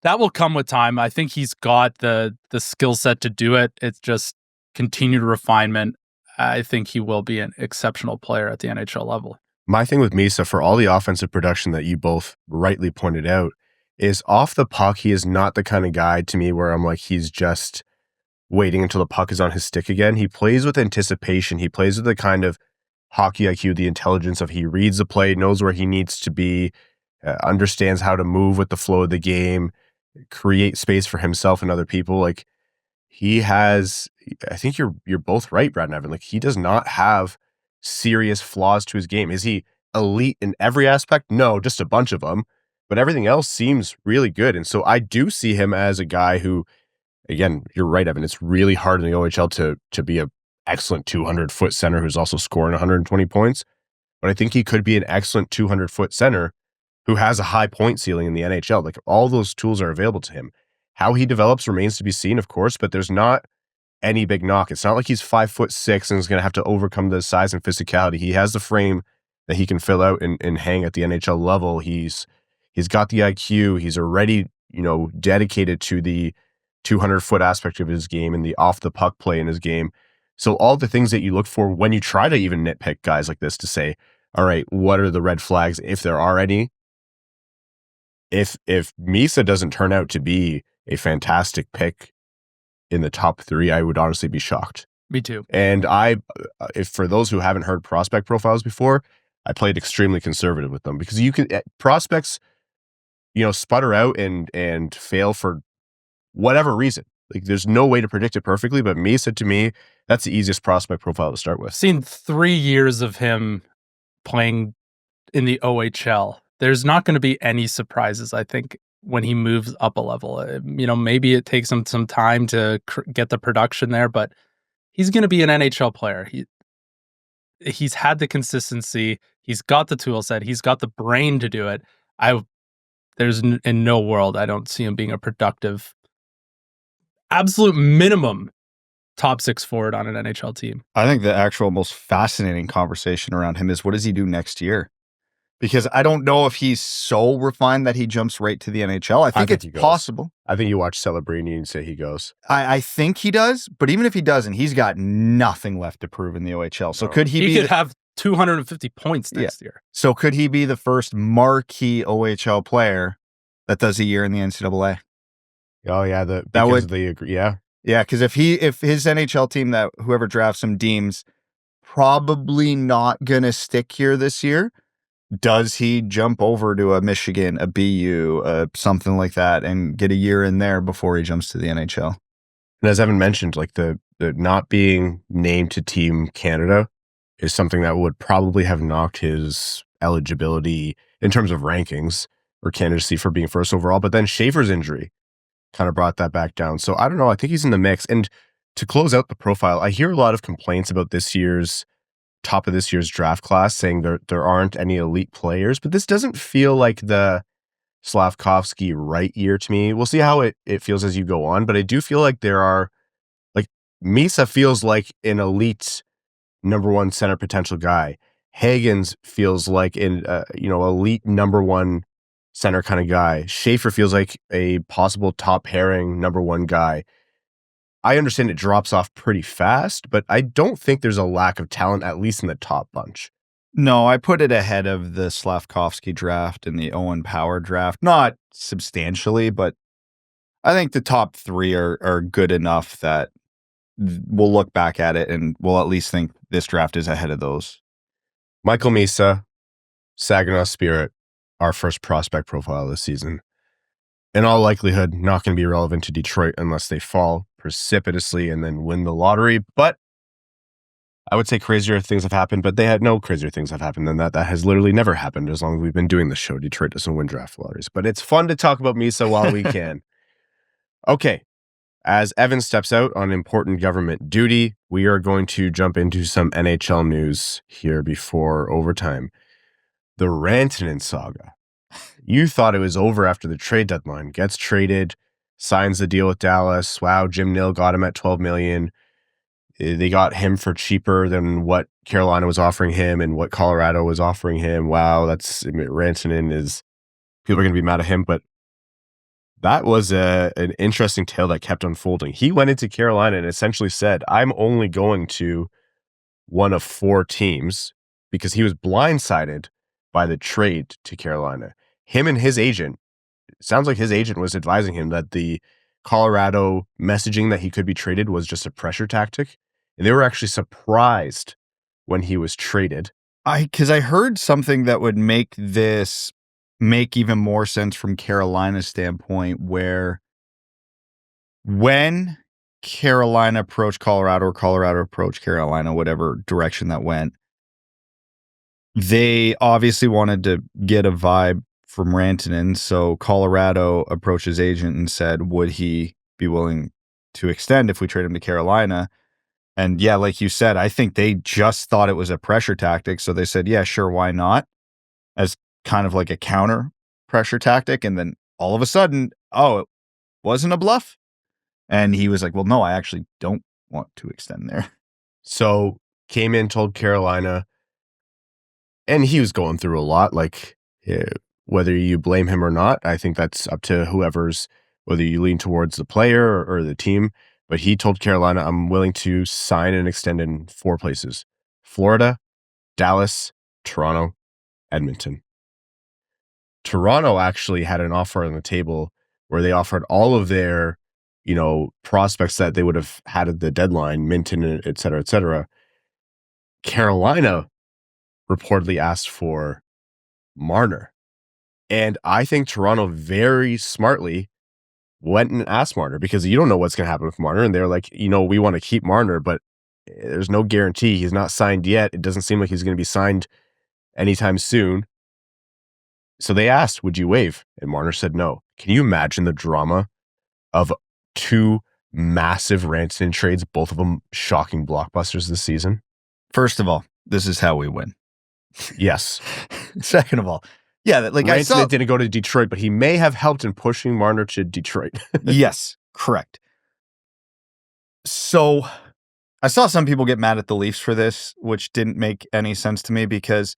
that will come with time. I think he's got the skill set to do it. It's just continued refinement. I think he will be an exceptional player at the NHL level. My thing with Misa, for all the offensive production that you both rightly pointed out, is off the puck, he is not the kind of guy to me where I'm like, he's just waiting until the puck is on his stick again. He plays with anticipation. He plays with the kind of hockey IQ, the intelligence of he reads the play, knows where he needs to be, understands how to move with the flow of the game, create space for himself and other people. Like, he has, I think you're both right, Brad and Evan. Like, he does not have serious flaws to his game. Is he elite in every aspect? No, just a bunch of them. But everything else seems really good. And so I do see him as a guy who, again, you're right, Evan, it's really hard in the OHL to be an excellent 200-foot center who's also scoring 120 points. But I think he could be an excellent 200-foot center who has a high point ceiling in the NHL. Like, all those tools are available to him. How he develops remains to be seen, of course, but there's not any big knock. It's not like he's 5'6" and is going to have to overcome the size and physicality. He has the frame that he can fill out and hang at the NHL level. He's got the IQ. He's already, dedicated to the 200-foot aspect of his game and the off the puck play in his game. So all the things that you look for when you try to even nitpick guys like this to say, all right, what are the red flags if there are any? If Misa doesn't turn out to be a fantastic pick in the top 3, I would honestly be shocked. Me too. And if for those who haven't heard prospect profiles before, I played extremely conservative with them because you can prospects, sputter out and fail for whatever reason. Like, there's no way to predict it perfectly, but Misa, to me, that's the easiest prospect profile to start with. Seen 3 years of him playing in the OHL. There's not going to be any surprises, I think, when he moves up a level. Maybe it takes him some time to get the production there, but he's going to be an NHL player. He's had the consistency. He's got the tool set. He's got the brain to do it. There's in no world I don't see him being a productive, absolute minimum top 6 forward on an NHL team. I think the actual most fascinating conversation around him is, what does he do next year? Because I don't know if he's so refined that he jumps right to the NHL. I think it's possible. I think you watch Celebrini and say he goes. I think he does, but even if he doesn't, he's got nothing left to prove in the OHL. So could he could have 250 points next year. So could he be the first marquee OHL player that does a year in the NCAA? Oh yeah, because if his NHL team, that whoever drafts him deems probably not gonna stick here this year, does he jump over to a Michigan, a BU, something like that, and get a year in there before he jumps to the NHL? And as Evan mentioned, like the not being named to Team Canada is something that would probably have knocked his eligibility in terms of rankings or candidacy for being first overall. But then Schaefer's injury kind of brought that back down. So I don't know. I think he's in the mix. And to close out the profile, I hear a lot of complaints about top of this year's draft class, saying there aren't any elite players, but this doesn't feel like the Slavkovsky right year to me. We'll see how it feels as you go on, but I do feel like there are, like, Misa feels like an elite number one center potential guy. Hagens feels like an elite number one center kind of guy. Schaefer feels like a possible top pairing number one guy. I understand it drops off pretty fast, but I don't think there's a lack of talent, at least in the top bunch. No, I put it ahead of the Slavkovsky draft and the Owen Power draft. Not substantially, but I think the top three are good enough that we'll look back at it and we'll at least think this draft is ahead of those. Michael Misa, Saginaw Spirit, our first prospect profile this season. In all likelihood, not going to be relevant to Detroit unless they fall precipitously and then win the lottery. But I would say crazier things have happened, but they had no crazier things have happened than that. That has literally never happened as long as we've been doing the show. Detroit doesn't win draft lotteries, but it's fun to talk about Misa while we can. Okay. As Evan steps out on important government duty, we are going to jump into some NHL news here before overtime. The Rantanen saga. You thought it was over after the trade deadline. Gets traded, signs the deal with Dallas. Wow, Jim Nill got him at $12 million. They got him for cheaper than what Carolina was offering him and what Colorado was offering him. Wow, Rantanen is, people are going to be mad at him, but that was an interesting tale that kept unfolding. He went into Carolina and essentially said, I'm only going to one of 4 teams, because he was blindsided by the trade to Carolina. Him and his agent, it sounds like his agent was advising him that the Colorado messaging that he could be traded was just a pressure tactic. And they were actually surprised when he was traded. Because I heard something that would make this make even more sense from Carolina's standpoint, where when Carolina approached Colorado or Colorado approached Carolina, whatever direction that went, they obviously wanted to get a vibe from Rantanen. So Colorado approached his agent and said, would he be willing to extend if we trade him to Carolina? And yeah, like you said, I think they just thought it was a pressure tactic. So they said, yeah, sure, why not? As kind of like a counter pressure tactic. And then all of a sudden, oh, it wasn't a bluff. And he was like, well, no, I actually don't want to extend there. So came in, told Carolina, and he was going through a lot. Like, whether you blame him or not, I think that's up to whether you lean towards the player or the team. But he told Carolina, I'm willing to sign and extend in 4 places: Florida, Dallas, Toronto, Edmonton. Toronto actually had an offer on the table where they offered all of their, prospects that they would have had at the deadline, Minton, et cetera, et cetera. Carolina reportedly asked for Marner. And I think Toronto very smartly went and asked Marner, because you don't know what's going to happen with Marner. And they're like, we want to keep Marner, but there's no guarantee. He's not signed yet. It doesn't seem like he's going to be signed anytime soon. So they asked, would you waive? And Marner said no. Can you imagine the drama of 2 massive Rantanen trades, both of them shocking blockbusters this season? First of all, this is how we win. Yes. Second of all, yeah, like Rantanen didn't go to Detroit, but he may have helped in pushing Marner to Detroit. Yes, correct. So I saw some people get mad at the Leafs for this, which didn't make any sense to me, because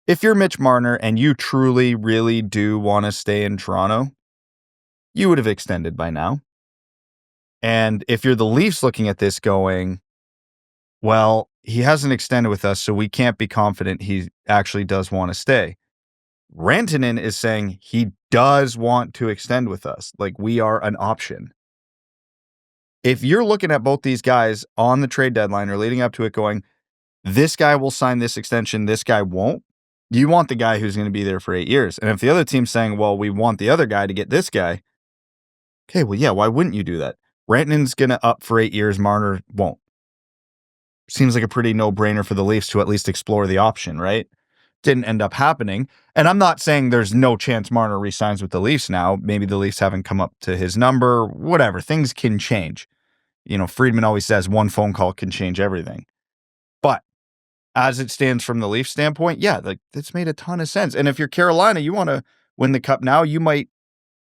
if you're Mitch Marner and you truly, really do want to stay in Toronto, you would have extended by now. And if you're the Leafs looking at this going, well, he hasn't extended with us, so we can't be confident he actually does want to stay. Rantanen is saying he does want to extend with us. Like, we are an option. If you're looking at both these guys on the trade deadline or leading up to it going, this guy will sign this extension, this guy won't, you want the guy who's going to be there for 8 years. And if the other team's saying, well, we want the other guy to get this guy, okay, well, yeah, why wouldn't you do that? Rantanen's going to up for 8 years. Marner won't. Seems like a pretty no-brainer for the Leafs to at least explore the option, right? Didn't end up happening. And I'm not saying there's no chance Marner re-signs with the Leafs now. Maybe the Leafs haven't come up to his number, whatever. Things can change. Friedman always says one phone call can change everything. But as it stands from the Leafs standpoint, yeah, that's made a ton of sense. And if you're Carolina, you want to win the Cup now, you might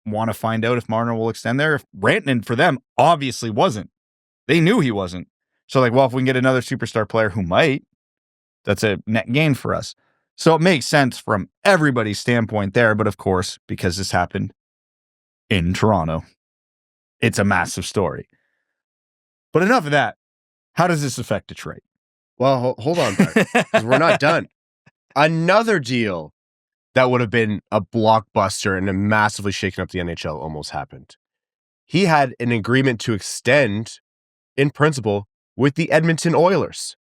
want to find out if Marner will extend there. If Rantanen, for them, obviously wasn't. They knew he wasn't. So if we can get another superstar player who might, that's a net gain for us. So it makes sense from everybody's standpoint there. But of course, because this happened in Toronto, it's a massive story. But enough of that. How does this affect Detroit? Well, hold on, because we're not done. Another deal that would have been a blockbuster and massively shaken up the NHL almost happened. He had an agreement to extend, in principle, with the Edmonton Oilers.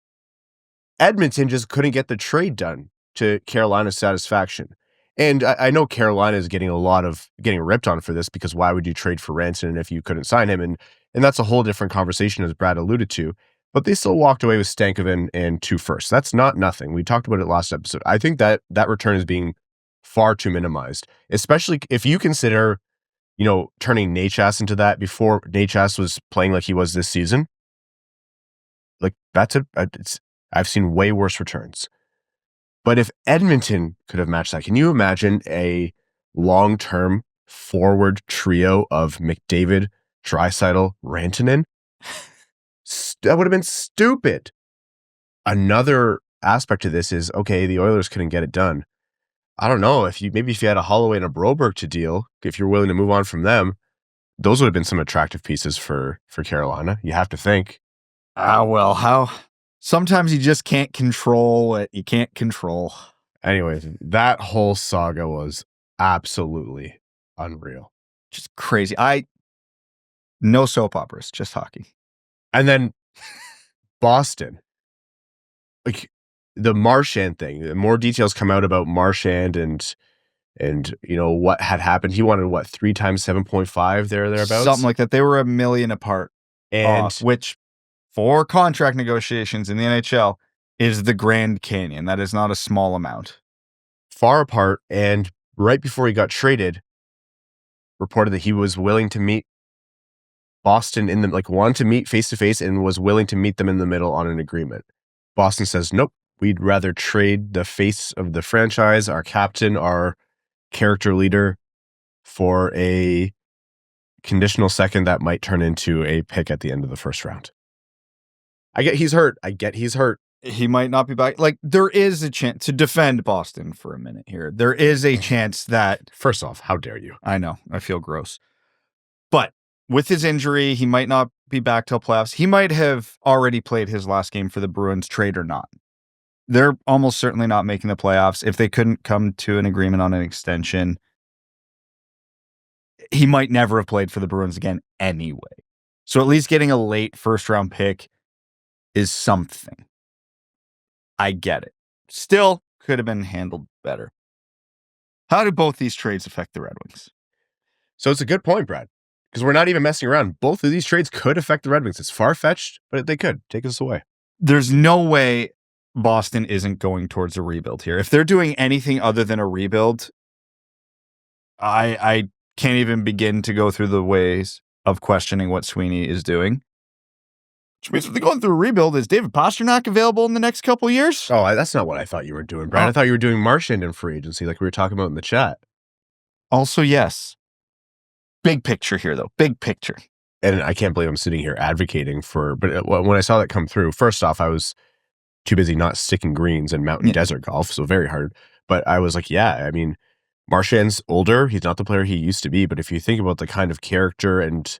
Edmonton just couldn't get the trade done to Carolina's satisfaction. And I know Carolina is getting ripped on for this, because why would you trade for Rantanen if you couldn't sign him? And that's a whole different conversation, as Brad alluded to. But they still walked away with Stankoven and 2 firsts. That's not nothing. We talked about it last episode. I think that return is being far too minimized, especially if you consider, turning Necas into that before Necas was playing like he was this season. Like, I've seen way worse returns. But if Edmonton could have matched that, can you imagine a long-term forward trio of McDavid, Draisaitl, Rantanen? That would have been stupid. Another aspect of this is, okay, the Oilers couldn't get it done. I don't know, if you had a Holloway and a Broberg to deal, if you're willing to move on from them, those would have been some attractive pieces for Carolina. You have to think. Sometimes you just can't control what you can't control. Anyways, that whole saga was absolutely unreal. Just crazy. No soap operas, just hockey. And then Boston. Like, the Marchand thing, more details come out about Marchand and what had happened. He wanted 3 times 7.5 thereabouts, something like that. They were $1 million apart, and which for contract negotiations in the NHL is the Grand Canyon. That is not a small amount. Far apart, and right before he got traded, reported that he was willing to meet Boston wanted to meet face to face and was willing to meet them in the middle on an agreement. Boston says, nope. We'd rather trade the face of the franchise, our captain, our character leader, for a conditional second that might turn into a pick at the end of the first round. I get he's hurt. He might not be back. There is a chance, to defend Boston for a minute here, there is a chance that... First off, how dare you? I know. I feel gross. But with his injury, he might not be back till playoffs. He might have already played his last game for the Bruins, trade or not. They're almost certainly not making the playoffs. If they couldn't come to an agreement on an extension, he might never have played for the Bruins again anyway. So at least getting a late first-round pick is something. I get it. Still could have been handled better. How do both these trades affect the Red Wings? So it's a good point, Brad, because we're not even messing around. Both of these trades could affect the Red Wings. It's far-fetched, but they could. Take us away. There's no way Boston isn't going towards a rebuild here. If they're doing anything other than a rebuild, I can't even begin to go through the ways of questioning what Sweeney is doing. Which means if they're going through a rebuild, is David Pastrnak available in the next couple of years? Oh, that's not what I thought you were doing, Brad. I thought you were doing Marchand in free agency like we were talking about in the chat. Also, yes. Big picture here, though. Big picture. And I can't believe I'm sitting here advocating for... But when I saw that come through, first off, I was too busy not sticking greens and mountain desert golf, so very hard. But I was like, Marchand's older. He's not the player he used to be. But if you think about the kind of character and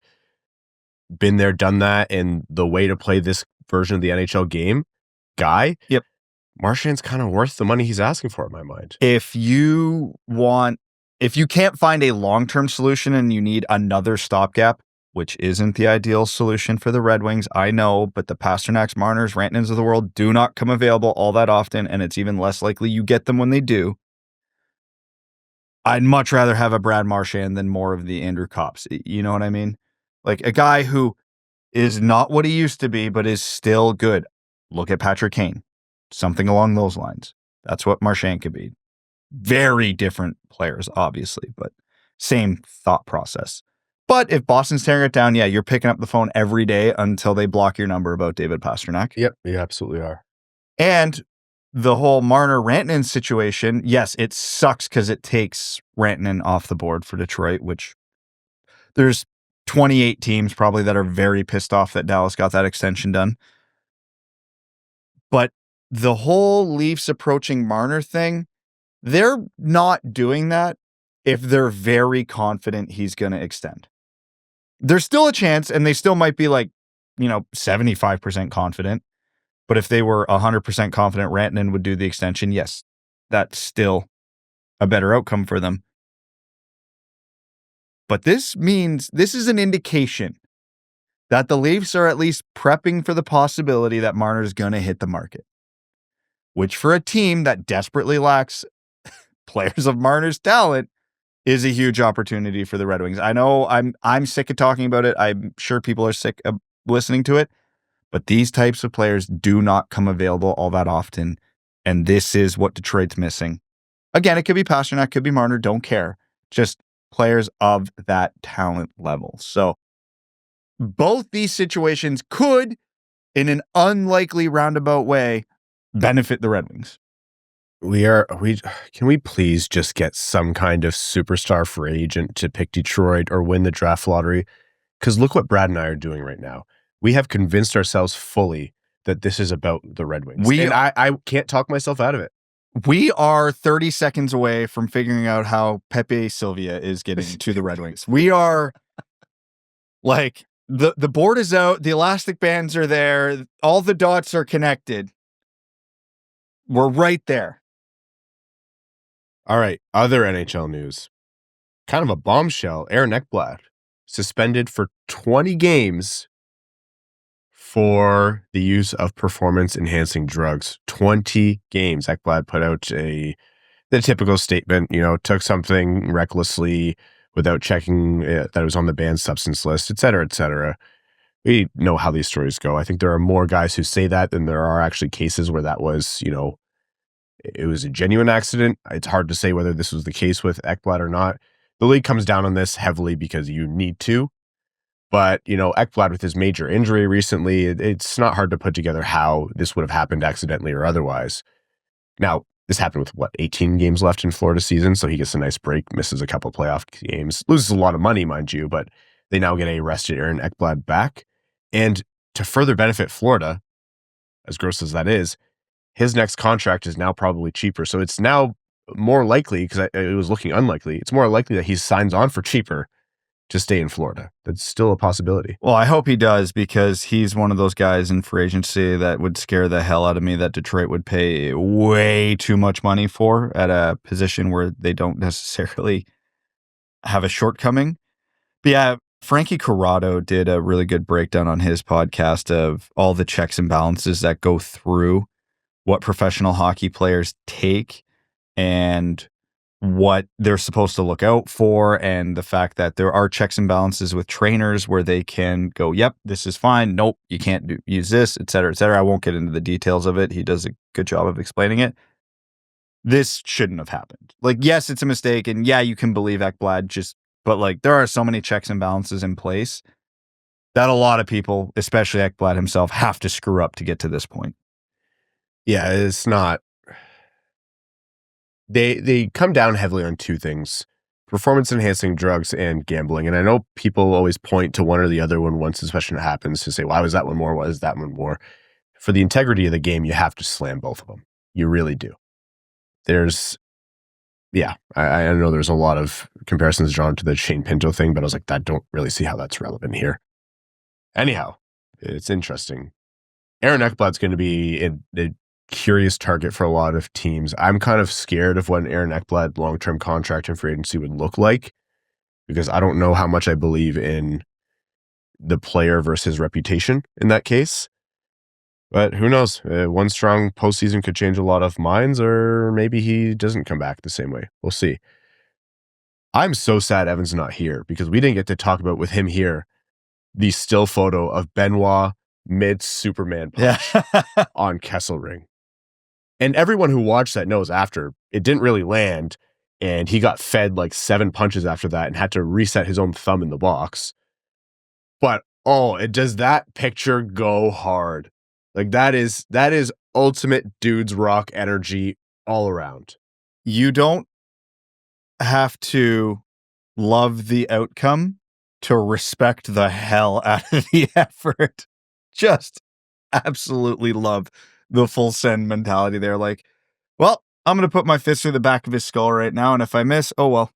been there, done that, and the way to play this version of the NHL game, Marchand's kind of worth the money he's asking for in my mind. If you can't find a long-term solution and you need another stopgap, which isn't the ideal solution for the Red Wings, I know, but the Pasternaks, Marners, Rantanens of the world do not come available all that often, and it's even less likely you get them when they do. I'd much rather have a Brad Marchand than more of the Andrew Kopps. You know what I mean? Like a guy who is not what he used to be, but is still good. Look at Patrick Kane. Something along those lines. That's what Marchand could be. Very different players, obviously, but same thought process. But if Boston's tearing it down, yeah, you're picking up the phone every day until they block your number about David Pastrnak. Yep, you absolutely are. And the whole Marner-Rantanen situation, yes, it sucks because it takes Rantanen off the board for Detroit, which there's 28 teams probably that are very pissed off that Dallas got that extension done. But the whole Leafs approaching Marner thing, they're not doing that if they're very confident he's going to extend. There's still a chance, and they still might be like, 75% confident. But if they were 100% confident Rantanen would do the extension, yes, that's still a better outcome for them. But this is an indication that the Leafs are at least prepping for the possibility that Marner's going to hit the market, which for a team that desperately lacks players of Marner's talent is a huge opportunity for the Red Wings. I know I'm sick of talking about it. I'm sure people are sick of listening to it, but these types of players do not come available all that often, and this is what Detroit's missing. Again, it could be Pastrnak, could be Marner, don't care. Just players of that talent level. So both these situations could, in an unlikely roundabout way, benefit the Red Wings. Can we please just get some kind of superstar free agent to pick Detroit or win the draft lottery? Because look what Brad and I are doing right now. We have convinced ourselves fully that this is about the Red Wings. I can't talk myself out of it. We are 30 seconds away from figuring out how Pepe Silvia is getting to the Red Wings. We are like, the board is out, the elastic bands are there, all the dots are connected. We're right there. All right, other NHL news. Kind of a bombshell. Aaron Ekblad suspended for 20 games for the use of performance-enhancing drugs. 20 games. Ekblad put out the typical statement, took something recklessly without checking that it was on the banned substance list, et cetera, et cetera. We know how these stories go. I think there are more guys who say that than there are actually cases where that was, it was a genuine accident. It's hard to say whether this was the case with Ekblad or not. The league comes down on this heavily because you need to. But, Ekblad with his major injury recently, it's not hard to put together how this would have happened accidentally or otherwise. Now, this happened with, 18 games left in Florida season, so he gets a nice break, misses a couple playoff games, loses a lot of money, mind you, but they now get a rested Aaron Ekblad back. And to further benefit Florida, as gross as that is, his next contract is now probably cheaper. So it's now more likely, because it was looking unlikely, it's more likely that he signs on for cheaper to stay in Florida. That's still a possibility. Well, I hope he does, because he's one of those guys in free agency that would scare the hell out of me that Detroit would pay way too much money for at a position where they don't necessarily have a shortcoming. But yeah, Frankie Corrado did a really good breakdown on his podcast of all the checks and balances that go through what professional hockey players take and what they're supposed to look out for, and the fact that there are checks and balances with trainers where they can go, yep, this is fine. Nope, you can't use this, et cetera, et cetera. I won't get into the details of it. He does a good job of explaining it. This shouldn't have happened. Yes, it's a mistake, and yeah, you can believe Ekblad, but there are so many checks and balances in place that a lot of people, especially Ekblad himself, have to screw up to get to this point. Yeah, it's not. They come down heavily on two things: performance-enhancing drugs and gambling. And I know people always point to one or the other one once the question happens to say, why was that one more? Why is that one more? For the integrity of the game, you have to slam both of them. You really do. I know there's a lot of comparisons drawn to the Shane Pinto thing, but I was like, I don't really see how that's relevant here. Anyhow, it's interesting. Aaron Ekblad's going to be a curious target for a lot of teams. I'm kind of scared of what an Aaron Ekblad long-term contract and free agency would look like, because I don't know how much I believe in the player versus reputation in that case. But who knows? One strong postseason could change a lot of minds, or maybe he doesn't come back the same way. We'll see. I'm so sad Evan's not here, because we didn't get to talk about with him here the still photo of Benoit mid Superman punch on Kesselring. And everyone who watched that knows after, it didn't really land, and he got fed like 7 punches after that and had to reset his own thumb in the box. But does that picture go hard? Like that is ultimate dudes rock energy all around. You don't have to love the outcome to respect the hell out of the effort. Just absolutely love the full send mentality there. Like, well, I'm going to put my fist through the back of his skull right now, and if I miss, oh well.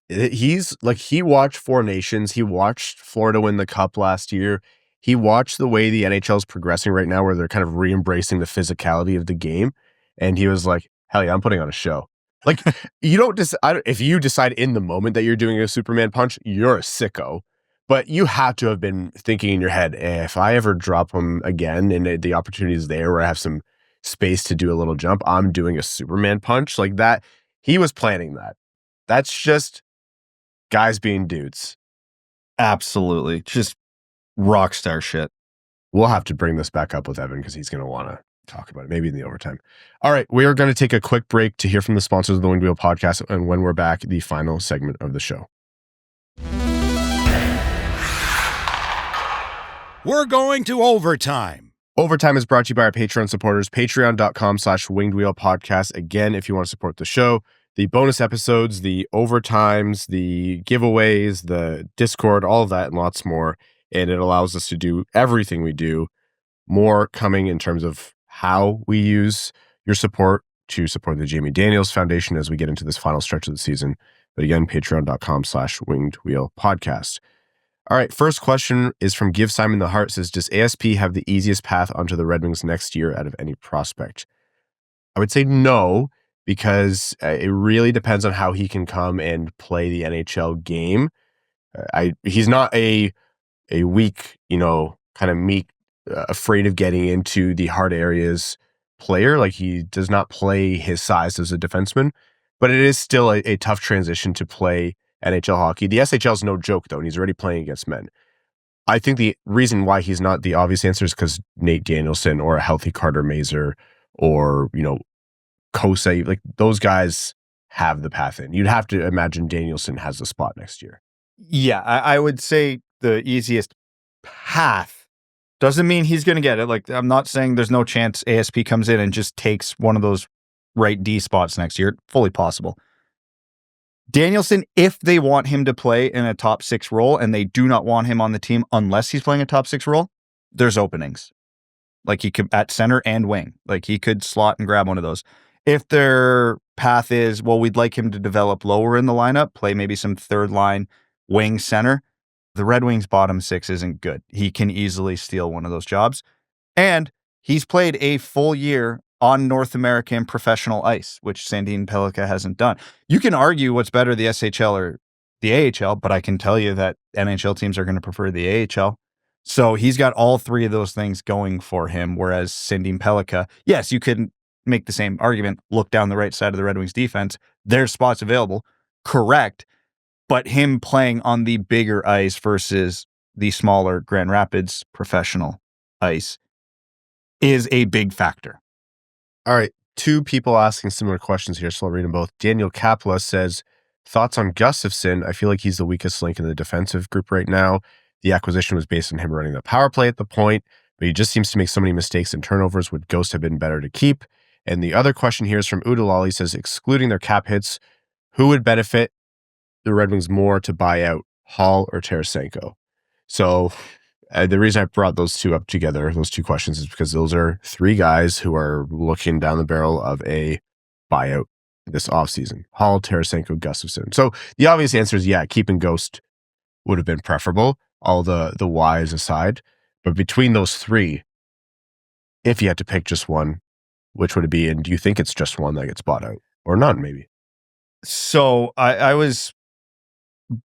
He's like, he watched Four Nations. He watched Florida win the Cup last year. He watched the way the NHL is progressing right now, where they're kind of re-embracing the physicality of the game. And he was like, hell yeah, I'm putting on a show. Like, if you decide in the moment that you're doing a Superman punch, you're a sicko. But you have to have been thinking in your head, if I ever drop him again and the opportunity is there where I have some space to do a little jump, I'm doing a Superman punch. Like that, he was planning that. That's just guys being dudes. Absolutely. Just rock star shit. We'll have to bring this back up with Evan because he's going to want to talk about it, maybe in the overtime. All right, we are going to take a quick break to hear from the sponsors of the Winged Wheel podcast, and when we're back, the final segment of the show. We're going to overtime. Overtime is brought to you by our Patreon supporters, patreon.com/Winged Wheel podcast. Again, if you want to support the show, the bonus episodes, the overtimes, the giveaways, the Discord, all of that and lots more. And it allows us to do everything we do. More coming in terms of how we use your support to support the Jamie Daniels Foundation as we get into this final stretch of the season. But again, patreon.com/Winged Wheel podcast. All right, first question is from Give Simon the Heart. Says, does ASP have the easiest path onto the Red Wings next year out of any prospect? I would say no, because it really depends on how he can come and play the NHL game. He's not a weak, kind of meek, afraid of getting into the hard areas player. Like, he does not play his size as a defenseman, but it is still a tough transition to play NHL hockey. The SHL is no joke, though, and he's already playing against men. I think the reason why he's not the obvious answer is because Nate Danielson or a healthy Carter Mazur or, Kosa, like those guys have the path in. You'd have to imagine Danielson has the spot next year. Yeah, I would say the easiest path doesn't mean he's going to get it. Like, I'm not saying there's no chance ASP comes in and just takes one of those right D spots next year. Fully possible. Danielson, if they want him to play in a top 6 role and they do not want him on the team unless he's playing a top 6 role, there's openings. Like, he could at center and wing. Like, he could slot and grab one of those. If their path is, well, we'd like him to develop lower in the lineup, play maybe some third line wing center, the Red Wings bottom 6 isn't good. He can easily steal one of those jobs. And he's played a full year on North American professional ice, which Sandin Pellikka hasn't done. You can argue what's better, the SHL or the AHL, but I can tell you that NHL teams are going to prefer the AHL. So he's got all 3 of those things going for him, whereas Sandin Pellikka, yes, you could make the same argument, look down the right side of the Red Wings defense, there's spots available, correct, but him playing on the bigger ice versus the smaller Grand Rapids professional ice is a big factor. All right, 2 people asking similar questions here, so I'll read them both. Daniel Kapla says, thoughts on Gustafsson? I feel like he's the weakest link in the defensive group right now. The acquisition was based on him running the power play at the point, but he just seems to make so many mistakes and turnovers. Would Ghost have been better to keep? And the other question here is from Udalali, says, excluding their cap hits, who would benefit the Red Wings more to buy out, Hall or Tarasenko? So the reason I brought those 2 up together, those 2 questions, is because those are 3 guys who are looking down the barrel of a buyout this offseason. Hall, Tarasenko, Gustafsson. So the obvious answer is, yeah, keeping Ghost would have been preferable, all the whys aside. But between those 3, if you had to pick just one, which would it be? And do you think it's just one that gets bought out? Or none, maybe? So I was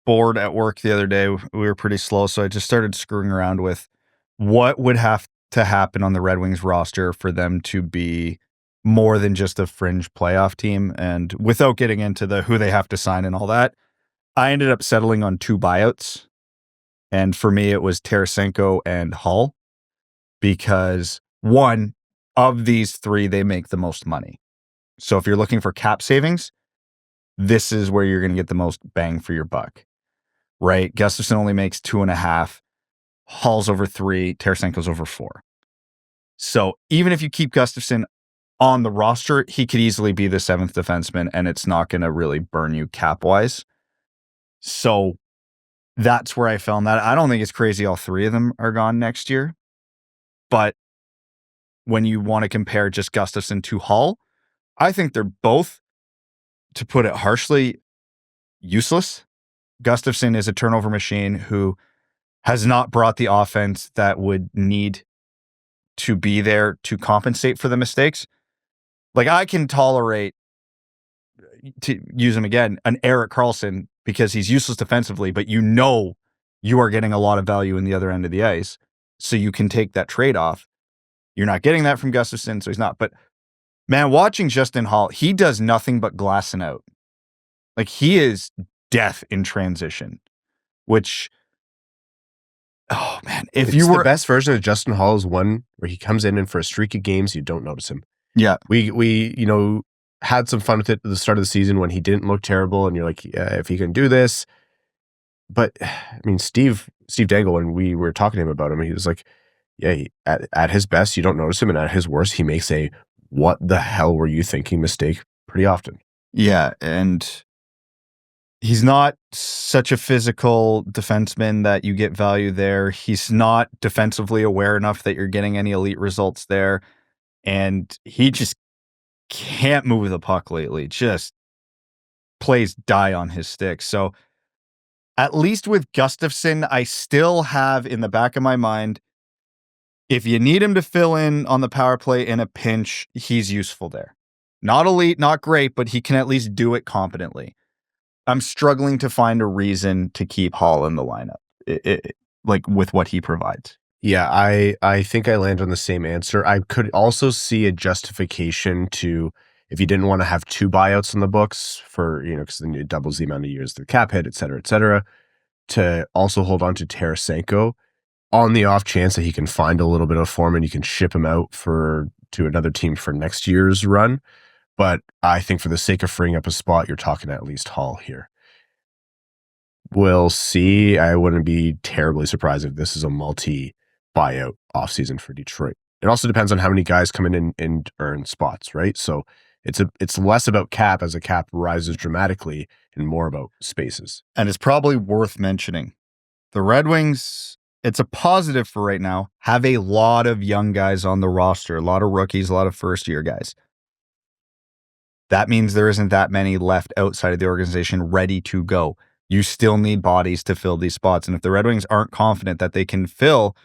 bored at work the other day. We were pretty slow, so I just started screwing around with what would have to happen on the Red Wings roster for them to be more than just a fringe playoff team. And without getting into the who they have to sign and all that, I ended up settling on 2 buyouts. And for me, it was Tarasenko and Hull, because one of these three, they make the most money. So if you're looking for cap savings, this is where you're going to get the most bang for your buck, right? Gustafsson only makes 2.5. Hull's over 3. Tarasenko's over 4. So even if you keep Gustafsson on the roster, he could easily be the 7th defenseman, and it's not going to really burn you cap-wise. So that's where I fell on that. I don't think it's crazy all three of them are gone next year. But when you want to compare just Gustafsson to Hull, I think they're both, to put it harshly, useless. Gustafsson is a turnover machine who has not brought the offense that would need to be there to compensate for the mistakes. Like, I can tolerate, to use him again, an Erik Karlsson because he's useless defensively, but you are getting a lot of value in the other end of the ice. So you can take that trade-off. You're not getting that from Gustafsson, so he's not. But man, watching Justin Hull, he does nothing but glassing out. Like, he is death in transition, which, oh man, if it's you were the best version of Justin Hull is one where he comes in and for a streak of games, you don't notice him. Yeah. We had some fun with it at the start of the season when he didn't look terrible, and you're like, yeah, if he can do this. But I mean, Steve Dangle, when we were talking to him about him, he was like, yeah, at his best, you don't notice him, and at his worst, he makes a "what the hell were you thinking" mistake pretty often. Yeah, and he's not such a physical defenseman that you get value there. He's not defensively aware enough that you're getting any elite results there. And he just can't move the puck lately. Just plays die on his stick. So at least with Gustafsson, I still have in the back of my mind, if you need him to fill in on the power play in a pinch, he's useful there. Not elite, not great, but he can at least do it competently. I'm struggling to find a reason to keep Hall in the lineup, like with what he provides. Yeah, I think I land on the same answer. I could also see a justification to, if you didn't want to have 2 buyouts in the books for, because then it doubles the amount of years the cap hit, et cetera, to also hold on to Tarasenko on the off chance that he can find a little bit of form and you can ship him out to another team for next year's run. But I think for the sake of freeing up a spot, you're talking at least Hall here. We'll see. I wouldn't be terribly surprised if this is a multi-buyout offseason for Detroit. It also depends on how many guys come in and earn spots, right? So it's less about cap as the cap rises dramatically and more about spaces. And it's probably worth mentioning. The Red Wings, it's a positive for right now, have a lot of young guys on the roster, a lot of rookies, a lot of first-year guys. That means there isn't that many left outside of the organization ready to go. You still need bodies to fill these spots. And if the Red Wings aren't confident that they can fill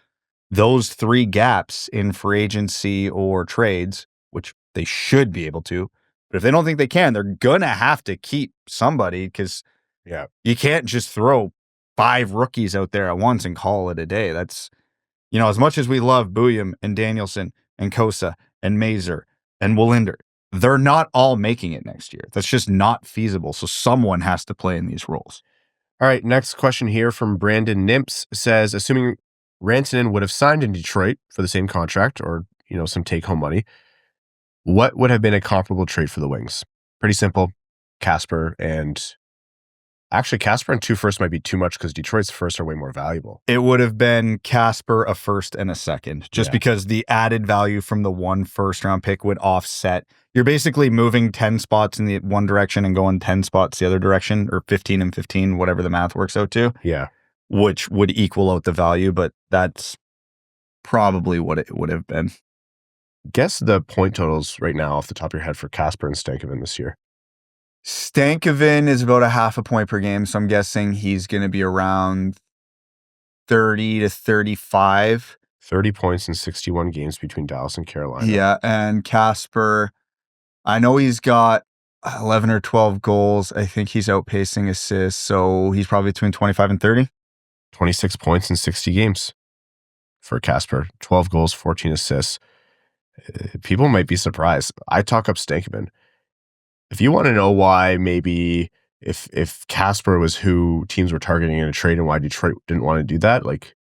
those 3 gaps in free agency or trades, which they should be able to, but if they don't think they can, they're going to have to keep somebody, because you can't just throw 5 rookies out there at once and call it a day. That's, as much as we love Bouillon and Danielson and Kosa and Mazur and Wallinder, they're not all making it next year. That's just not feasible. So someone has to play in these roles. All right, next question here from Brandon Nimps says, assuming Rantanen would have signed in Detroit for the same contract or, some take-home money, what would have been a comparable trade for the Wings? Pretty simple. Kasper and 2 firsts might be too much because Detroit's firsts are way more valuable. It would have been Kasper, a first and a second, just because the added value from the 1 first-round pick would offset. You're basically moving 10 spots in the one direction and going 10 spots the other direction, or 15 and 15, whatever the math works out to. Yeah. Which would equal out the value, but that's probably what it would have been. Guess the point totals right now off the top of your head for Kasper and Stankoven this year. Stankoven is about 0.5 point per game, so I'm guessing he's going to be around 30 to 35. 30 points in 61 games between Dallas and Carolina. Yeah, and Kasper, I know he's got 11 or 12 goals. I think he's outpacing assists, so he's probably between 25 and 30. 26 points in 60 games for Kasper. 12 goals, 14 assists. People might be surprised. I talk up Stankoven. If you want to know why maybe if Kasper was who teams were targeting in a trade and why Detroit didn't want to do that, like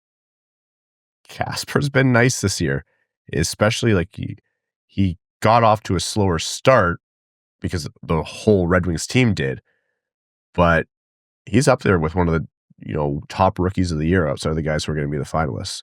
Kasper's been nice this year, especially like he got off to a slower start because the whole Red Wings team did, but he's up there with one of the top rookies of the year outside of the guys who are going to be the finalists.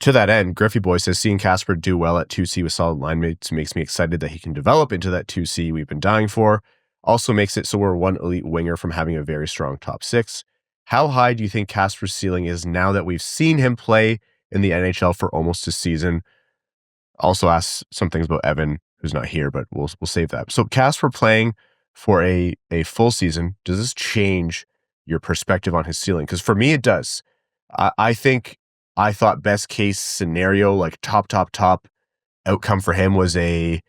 To that end, Griffey Boy says, seeing Kasper do well at 2C with solid line mates makes me excited that he can develop into that 2C we've been dying for. Also makes it so we're one elite winger from having a very strong top six. How high do you think Kasper's ceiling is now that we've seen him play in the NHL for almost a season? Also asks some things about Evan, who's not here, but we'll save that. So Kasper playing for a full season, does this change your perspective on his ceiling? Because for me, it does. I thought best case scenario, like top outcome for him was a,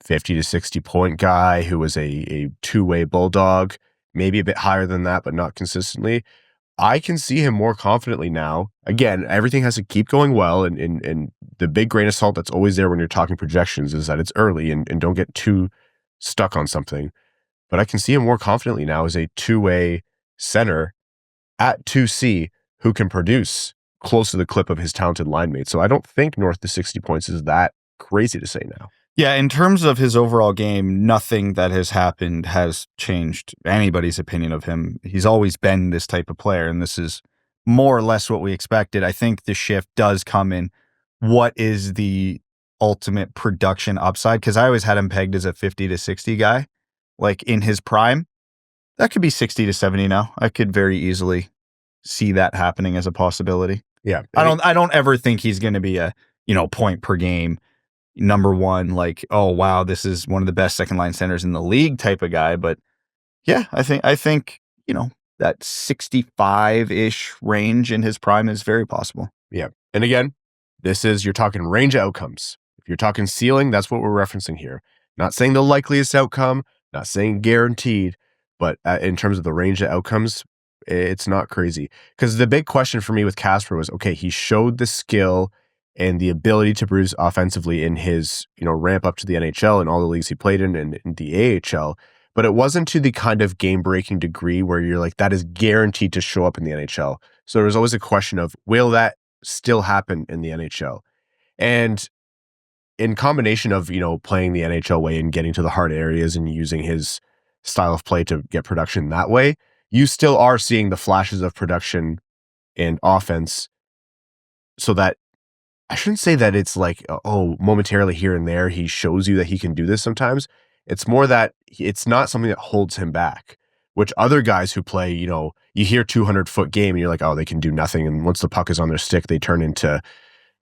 50 to 60 point guy who was a two-way bulldog, maybe a bit higher than that, but not consistently. I can see him more confidently now. Again, everything has to keep going well, and the big grain of salt that's always there when you're talking projections is that it's early and don't get too stuck on something. But I can see him more confidently now as a two-way center at 2C who can produce close to the clip of his talented line mates. So I don't think north to 60 points is that crazy to say now. Yeah, in terms of his overall game, nothing that has happened has changed anybody's opinion of him. He's always been this type of player, and this is more or less what we expected. I think the shift does come in what is the ultimate production upside, because I always had him pegged as a 50 to 60 guy. Like in his prime, that could be 60 to 70 now. I could very easily see that happening as a possibility. Yeah. I don't ever think he's going to be a, point per game number one, like, oh wow, this is one of the best second line centers in the league type of guy. But yeah, I think that 65-ish range in his prime is very possible. Yeah. And again, you're talking range of outcomes. If you're talking ceiling, that's what we're referencing here. Not saying the likeliest outcome, not saying guaranteed, but in terms of the range of outcomes, it's not crazy. Because the big question for me with Kasper was, okay, he showed the skill and the ability to bruise offensively in his, ramp up to the NHL and all the leagues he played in and in the AHL. But it wasn't to the kind of game-breaking degree where you're like, that is guaranteed to show up in the NHL. So there was always a question of, will that still happen in the NHL? And in combination of, playing the NHL way and getting to the hard areas and using his style of play to get production that way, you still are seeing the flashes of production and offense. So that I shouldn't say that it's like, momentarily here and there, he shows you that he can do this sometimes. It's more that it's not something that holds him back, which other guys who play, you hear 200-foot game and you're like, oh, they can do nothing. And once the puck is on their stick, they turn into,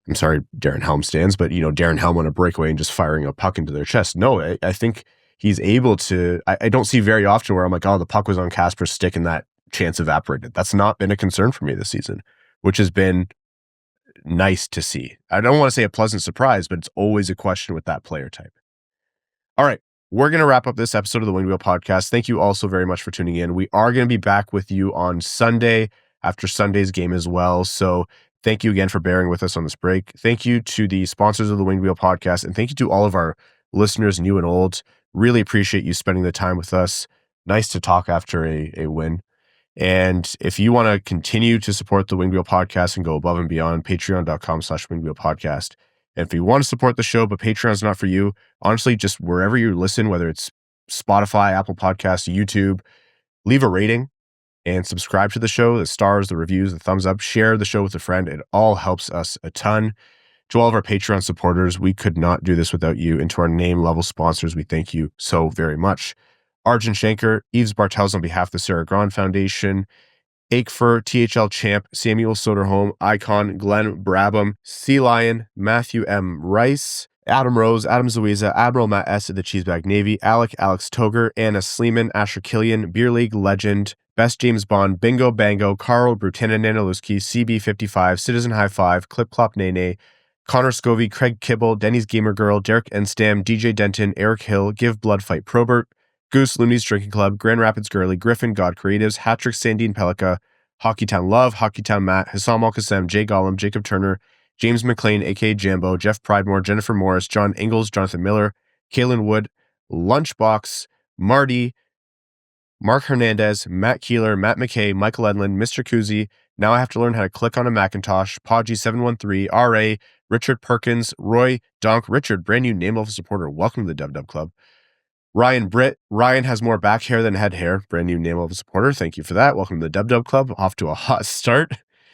I'm sorry, Darren Helm stands, but, Darren Helm on a breakaway and just firing a puck into their chest. No, I think he's able to, I don't see very often where I'm like, oh, the puck was on Kasper's stick and that chance evaporated. That's not been a concern for me this season, which has been nice to see. I don't want to say a pleasant surprise, but it's always a question with that player type. All right, we're going to wrap up this episode of the Winged Wheel Podcast. Thank you all so very much for tuning in. We are going to be back with you on Sunday after Sunday's game as well. So thank you again for bearing with us on this break. Thank you to the sponsors of the Winged Wheel Podcast, and thank you to all of our listeners, new and old. Really appreciate you spending the time with us. Nice to talk after a win. And if you want to continue to support the Winged Wheel Podcast and go above and beyond, patreon.com/Winged Wheel Podcast. And if you want to support the show, but Patreon's not for you, honestly, just wherever you listen, whether it's Spotify, Apple Podcasts, YouTube, leave a rating and subscribe to the show, the stars, the reviews, the thumbs up, share the show with a friend. It all helps us a ton. To all of our Patreon supporters, we could not do this without you. And to our name level sponsors, we thank you so very much. Arjun Shanker, Yves Bartels on behalf of the Sarah Grand Foundation, Akefer, THL Champ, Samuel Soderholm, Icon, Glenn Brabham, Sea Lion, Matthew M. Rice, Adam Rose, Adam Zuiza, Admiral Matt S. at the Cheesebag Navy, Alex Toger, Anna Sleeman, Asher Killian, Beer League Legend, Best James Bond, Bingo Bango, Carl Brutina Nanaluski, CB55, Citizen High Five, Clip Clop Nene, Connor Scovey, Craig Kibble, Denny's Gamer Girl, Derek Enstam, DJ Denton, Eric Hill, Give Blood Fight Probert, Goose, Looney's Drinking Club, Grand Rapids Girly, Griffin, God Creatives, Hattrick, Sandine Pellica, Hockeytown Love, Hockeytown Matt, Hassam Al-Qassem, Jay Gollum, Jacob Turner, James McLean, a.k.a. Jambo, Jeff Pridemore, Jennifer Morris, John Ingalls, Jonathan Miller, Kaylin Wood, Lunchbox, Marty, Mark Hernandez, Matt Keeler, Matt McKay, Michael Edlin, Mr. Kuzi. Now I have to learn how to click on a Macintosh. Podgy713, RA, Richard Perkins, Roy, Donk, Richard, brand new name level supporter. Welcome to the Dub Dub Club. Ryan Britt, Ryan has more back hair than head hair. Brand new name level supporter. Thank you for that. Welcome to the Dub Dub Club. Off to a hot start.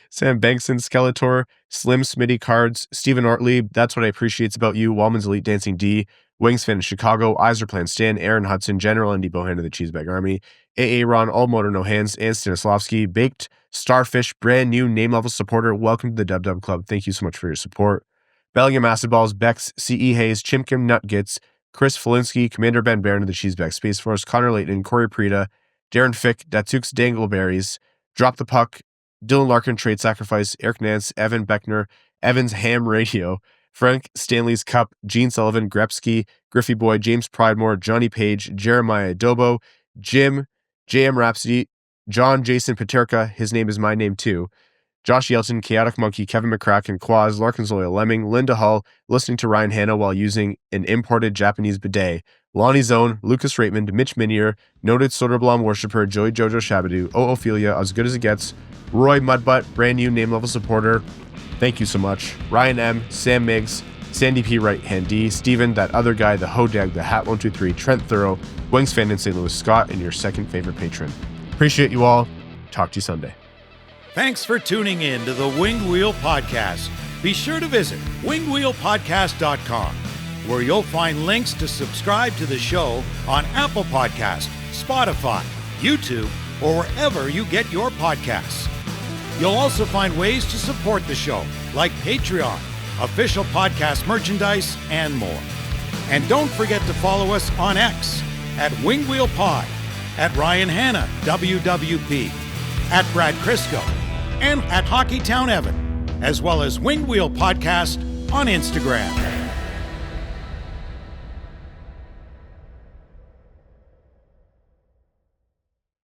Sam Bankson, Skeletor, Slim Smitty Cards, Stephen Ortley, that's what I appreciate about you. Wallman's Elite Dancing D, Wings fan in Chicago, Eiserplan Stan, Aaron Hudson, General Andy Bohan of the Cheesebag Army, AA Ron, All Motor No Hands, and Stanislavski, Baked, Starfish, brand new name level supporter. Welcome to the Dub Dub Club. Thank you so much for your support. Bellingham Acid Balls, Bex, CE Hayes, Chimkim Nutgits, Chris Felinsky, Commander Ben Barron of the Cheesebag Space Force, Connor Layton, Corey Prida, Darren Fick, Datsuk's Dangleberries, Drop the Puck, Dylan Larkin, Trade Sacrifice, Eric Nance, Evan Beckner, Evans Ham Radio, Frank Stanley's Cup, Gene Sullivan, Grepsky, Griffey Boy, James Pridemore, Johnny Page, Jeremiah Adobo, Jim, JM Rhapsody, John Jason Paterka, his name is my name too, Josh Yelton, Chaotic Monkey, Kevin McCracken, Quaz, Larkin's Loyal Lemming, Linda Hull, listening to Ryan Hanna while using an imported Japanese bidet, Lonnie Zone, Lucas Raymond, Mitch Minier, noted Soderblom worshiper, Joey Jojo Shabadoo, Ophelia, As Good As It Gets, Roy Mudbutt, brand new name level supporter. Thank you so much. Ryan M, Sam Miggs, Sandy P Right Hand D, Steven, that other guy, the Hodag, the Hat 123, Trent Thorough, Wings fan in St. Louis, Scott, and your second favorite patron. Appreciate you all. Talk to you Sunday. Thanks for tuning in to the Winged Wheel Podcast. Be sure to visit wingedwheelpodcast.com, where you'll find links to subscribe to the show on Apple Podcasts, Spotify, YouTube, or wherever you get your podcasts. You'll also find ways to support the show, like Patreon, official podcast merchandise, and more. And don't forget to follow us on X at Winged Wheel Pod, at Ryan Hanna, WWP, at Brad Crisco, and at Hockeytown Evan, as well as Winged Wheel Podcast on Instagram.